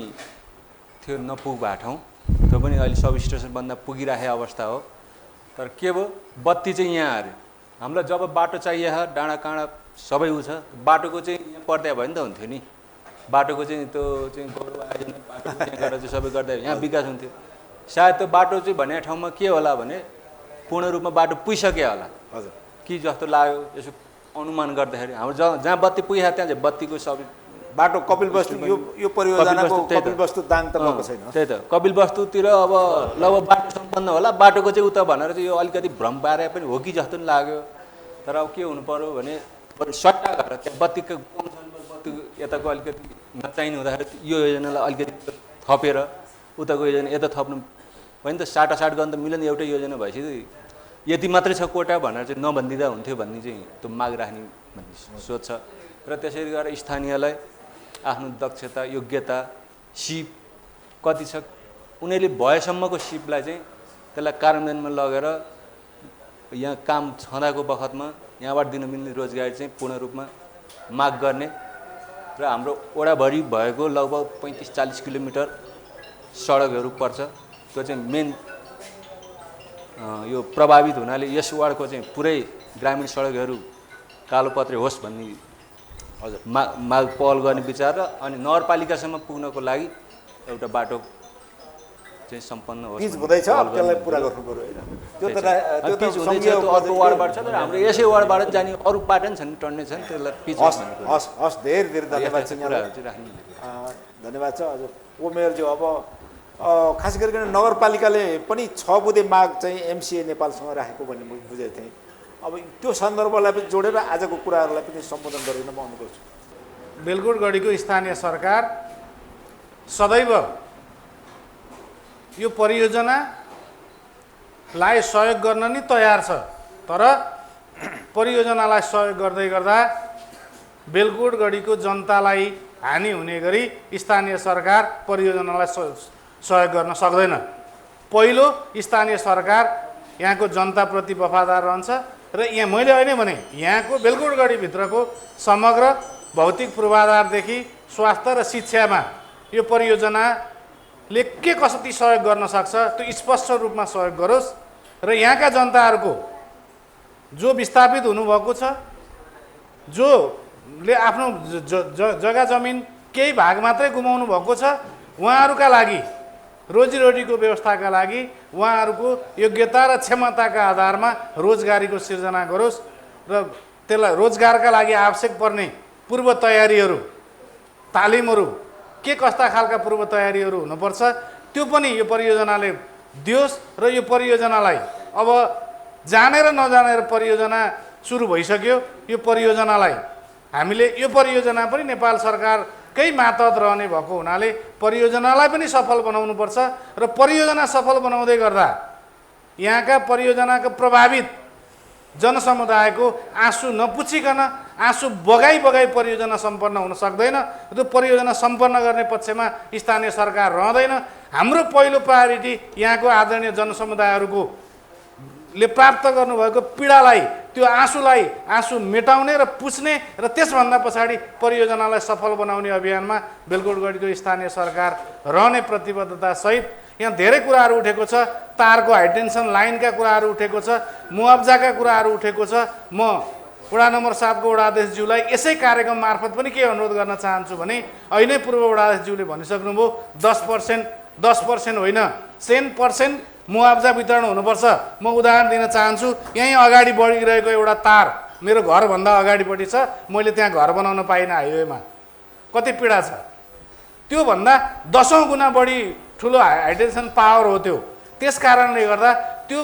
थियो, नपुग भएको ठाउँ, त्यो पनि अहिले सब स्टेसनभन्दा पुगिराखेको अवस्था हो। तर के भयो, बत्ती चाहिँ यहाँ अरे हामीलाई जब बाटो चाहिए डाँडा काँडा सबै उ छ, बाटोको चाहिँ यहाँ पर्दा भयो नि त हुन्थ्यो नि, बाटोको चाहिँ त्यो चाहिँ गौरव आयोजना बाटो चाहिँ गरेर चाहिँ सबै गर्दा यहाँ विकास हुन्थ्यो। सायद त्यो बाटो चाहिँ भन्ने ठाउँमा के होला भने पूर्ण रूपमा बाटो पुगिसक्यो होला हजुर कि जस्तो लाग्यो। यसो अनुमान गर्दाखेरि हाम्रो जहाँ बत्ती पुगेको त्यहाँ चाहिँ बत्तीको सबै बाटो कपिलवस्तु यो परियोजनाको कपिलवस्तु दाङ त भएको छैन। त्यही त कपिलवस्तुतिर अब लगभग बाटो सम्पन्न होला, बाटोको चाहिँ उता भनेर चाहिँ यो अलिकति भ्रम पारे पनि हो कि जस्तो पनि लाग्यो। तर अब के हुनु पर्यो भने सट्टा गरेर त्यहाँ बत्तीको बत्ती यताको अलिकति नचाहिने हुँदाखेरि यो योजनालाई अलिकति थपेर उताको योजना यता थप्नु होइन त साटासाट गर्न त मिल्दैन एउटै योजना भएपछि यति मात्रै छ कोटा भनेर चाहिँ नभनिदिँदा हुन्थ्यो भन्ने चाहिँ त्यो माग राख्ने भन्ने सोच छ र त्यसरी गरेर स्थानीयलाई आफ्नो दक्षता योग्यता सिप कति छ उनीहरूले भएसम्मको सिपलाई चाहिँ त्यसलाई कार्यान्वयनमा लगेर यहाँ काम छँदाको बखतमा यहाँबाट दिन मिल्ने रोजगारी चाहिँ पूर्ण रूपमा माग गर्ने र हाम्रो वडाभरि भएको लगभग 35-40 किलोमिटर सडकहरू पर्छ त्यो चाहिँ मेन यो प्रभावित हुनाले यस वार्डको चाहिँ पुरै ग्रामीण सडकहरू कालोपत्रे होस् भन्ने हजुर माग पहल गर्ने विचार र अनि नगरपालिकासम्म पुग्नको लागि एउटा बाटो चाहिँ सम्पन्न होस् पिच हुँदैछ त्यसलाई पुरा गर्नु पर्यो हैन त्यो त पिच हुँदैछ त्यो अर्को वार्डबाट छ तर हाम्रो यसै वार्डबाट जाने अरू बाटो नि छन् टन्ने छन् त्यसलाई पिच हस् धेरै धेरै धन्यवाद छ धन्यवाद छ हजुर ओ मेयरज्यू अब खास गरिकन नगरपालिकाले पनि 6 बुँदे माग चाहिँ एमसिए नेपालसँग राखेको भन्ने म बुझेको थिएँ अब त्यो सन्दर्भलाई पनि जोडेर आजको कुराहरूलाई पनि सम्बोधन गरिन म अनुरोध गर्छु बेलगुटगढीको स्थानीय सरकार सदैव यो परियोजनालाई सहयोग गर्न नि तयार छ तर परियोजनालाई सहयोग गर्दै गर्दा बेलगुटगढीको जनतालाई हानि हुने गरी स्थानीय सरकार परियोजनालाई सहयोग गर्न सक्दैन पहिलो स्थानीय सरकार यहाँको जनताप्रति वफादार रहन्छ र यहाँ मैले अहिले भने यहाँको बेलगुटगढीभित्रको समग्र भौतिक पूर्वाधारदेखि स्वास्थ्य र शिक्षामा यो परियोजनाले के कसरी सहयोग गर्न सक्छ त्यो स्पष्ट रूपमा सहयोग गरोस् र यहाँका जनताहरूको जो विस्थापित हुनुभएको छ जोले आफ्नो जग्गा जमिन केही भाग मात्रै गुमाउनु भएको छ उहाँहरूका लागि रोजीरोटीको व्यवस्थाका लागि उहाँहरूको योग्यता र क्षमताका आधारमा रोजगारीको सिर्जना गरोस् र त्यसलाई रोजगारका लागि आवश्यक पर्ने पूर्व तयारीहरू तालिमहरू के कस्ता खालका पूर्व तयारीहरू हुनुपर्छ त्यो पनि यो परियोजनाले दियोस् र यो परियोजनालाई अब जानेर नजानेर परियोजना सुरु भइसक्यो यो परियोजनालाई हामीले यो परियोजना पनि नेपाल सरकारकै मातहत रहने भएको हुनाले परियोजनालाई पनि सफल बनाउनुपर्छ र परियोजना सफल बनाउँदै गर्दा यहाँका परियोजनाका प्रभावित जनसमुदायको आँसु नपुछिकन आँसु बगाई परियोजना सम्पन्न हुन सक्दैन त्यो परियोजना सम्पन्न गर्ने पक्षमा स्थानीय सरकार रहँदैन हाम्रो पहिलो प्रायोरिटी यहाँको आदरणीय जनसमुदायहरूको ले प्राप्त गर्नुभएको पीडालाई त्यो आँसु मेटाउने र पुछ्ने र त्यसभन्दा पछाडि परियोजनालाई सफल बनाउने अभियानमा बेलगुटगढीको स्थानीय सरकार रहने प्रतिबद्धता सहित यहाँ धेरै कुराहरू उठेको छ तारको हाइटेन्सन लाइनका कुराहरू उठेको छ मुआब्जाका कुराहरू उठेको छ म वडा नम्बर 7 को वडा अध्यक्षज्यूलाई यसै कार्यक्रम मार्फत पनि के अनुरोध गर्न चाहन्छु भने अहिले पूर्व वडा अध्यक्षज्यूले भनिसक्नुभयो 10% होइन 100% मुआब्जा वितरण हुनुपर्छ म उदाहरण दिन चाहन्छु यहीँ अगाडि बढिरहेको एउटा तार मेरो घरभन्दा अगाडिपट्टि छ मैले त्यहाँ घर बनाउन पाइनँ हाइवेमा कति पीडा छ त्योभन्दा 10औं गुणा बढी ठुलो हाइटेन्सन पावर हो त्यो त्यस कारणले गर्दा त्यो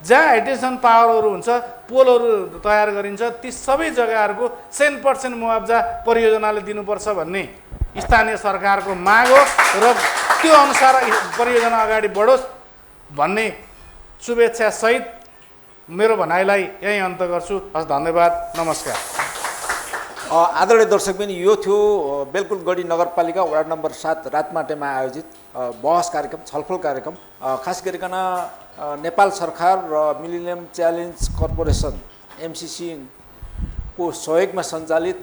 जहाँ हाइटेन्सन पावरहरू हुन्छ पोलहरू तयार गरिन्छ ती सबै जग्गाहरूको 100% मुआब्जा परियोजनाले दिनुपर्छ भन्ने स्थानीय सरकारको माग हो र त्यो अनुसार परियोजना अगाडि बढोस् भन्ने शुभेच्छा सहित मेरो भनाइलाई यही अन्त गर्छु हस् धन्यवाद नमस्कार आदरणीय दर्शकबिन यो थियो बेलगुटगढी नगरपालिका वडा नम्बर 7 रातमाटेमा आयोजित बहस कार्यक्रम छलफल कार्यक्रम खास गरिकन नेपाल सरकार र मिलेनियम च्यालेन्ज कर्पोरेसन एमसिसी को सहयोगमा सञ्चालित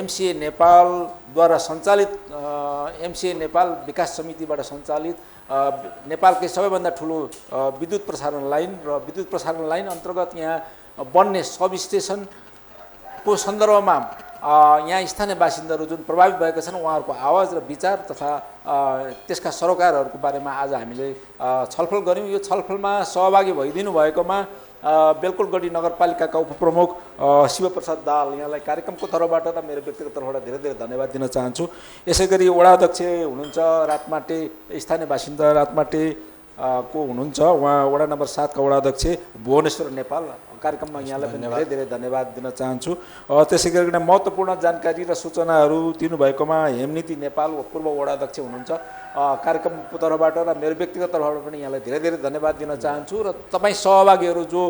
एमसिए नेपालद्वारा सञ्चालित एमसिए नेपाल विकास समितिबाट सञ्चालित नेपालकै सबैभन्दा ठुलो विद्युत प्रसारण लाइन र विद्युत प्रसारण लाइन अन्तर्गत यहाँ बन्ने सब स्टेसनको सन्दर्भमा यहाँ स्थानीय बासिन्दाहरू जुन प्रभावित भएका छन् उहाँहरूको आवाज र विचार तथा त्यसका सरोकारहरूको बारेमा आज हामीले छलफल गऱ्यौँ यो छलफलमा सहभागी भइदिनु भएकोमा बेलगुटगढी नगरपालिकाका उपप्रमुख शिवप्रसाद दाहाल यहाँलाई कार्यक्रमको तर्फबाट र मेरो व्यक्तिगत तर्फबाट धेरै धेरै धन्यवाद दिन चाहन्छु यसै गरी वडा अध्यक्ष हुनुहुन्छ रातमाटे स्थानीय बासिन्दा रातमाटे को हुनुहुन्छ उहाँ वडा नम्बर 7 का वडा अध्यक्ष भुवनेश्वर नेपाल कार्यक्रममा यहाँलाई पनि धेरै धेरै धन्यवाद दिन चाहन्छु त्यसै गरिकन महत्त्वपूर्ण जानकारी र सूचनाहरू दिनुभएकोमा हेमनीति नेपाल पूर्व वडा अध्यक्ष हुनुहुन्छ कार्यक्रमको तर्फबाट र मेरो व्यक्तिगत तर्फबाट पनि यहाँलाई धेरै धेरै धन्यवाद दिन चाहन्छु र तपाईँ सहभागीहरू जो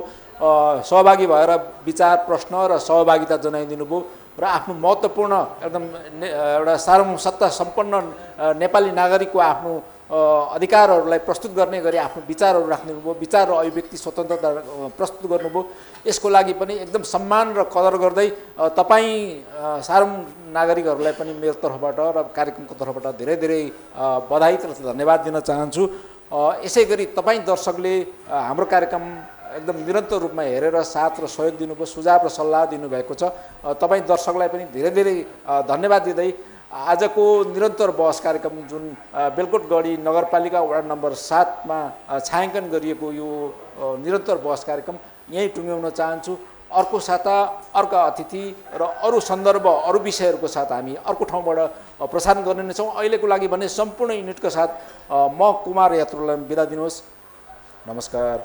सहभागी भएर विचार प्रश्न र सहभागिता जनाइदिनु भयो र आफ्नो महत्त्वपूर्ण एकदम एउटा सार्वसत्ता सम्पन्न नेपाली नागरिकको आफ्नो अधिकारहरूलाई प्रस्तुत गर्ने गरी आफ्नो विचारहरू राख्नुभयो, विचार र अभिव्यक्ति स्वतन्त्रता प्रस्तुत गर्नुभयो। यसको लागि पनि एकदम सम्मान र कदर गर्दै तपाईँ सार्वजनिक नागरिकहरूलाई पनि मेरो तर्फबाट र कार्यक्रमको तर्फबाट धेरै धेरै बधाई तथा धन्यवाद दिन चाहन्छु। यसै गरी तपाईँ दर्शकले हाम्रो कार्यक्रम एकदम निरन्तर रूपमा हेरेर साथ र सहयोग दिनुभयो, सुझाव र सल्लाह दिनुभएको छ। तपाईँ दर्शकलाई पनि धेरै धेरै धन्यवाद दिँदै आजको निरन्तर बहस कार्यक्रम जुन बेलकोटगढी नगरपालिका वडा नम्बर 7 मा छायाङ्कन गरिएको यो निरन्तर बहस कार्यक्रम यहीँ टुङ्ग्याउन चाहन्छु। अर्को साता अर्का अतिथि र अरू सन्दर्भ अरू विषयहरूको साथ हामी अर्को ठाउँबाट प्रसारण गर्ने नै छौँ। अहिलेको लागि भने सम्पूर्ण युनिटको साथ म कुमार यात्रुलाई बिदा दिनुहोस्। नमस्कार।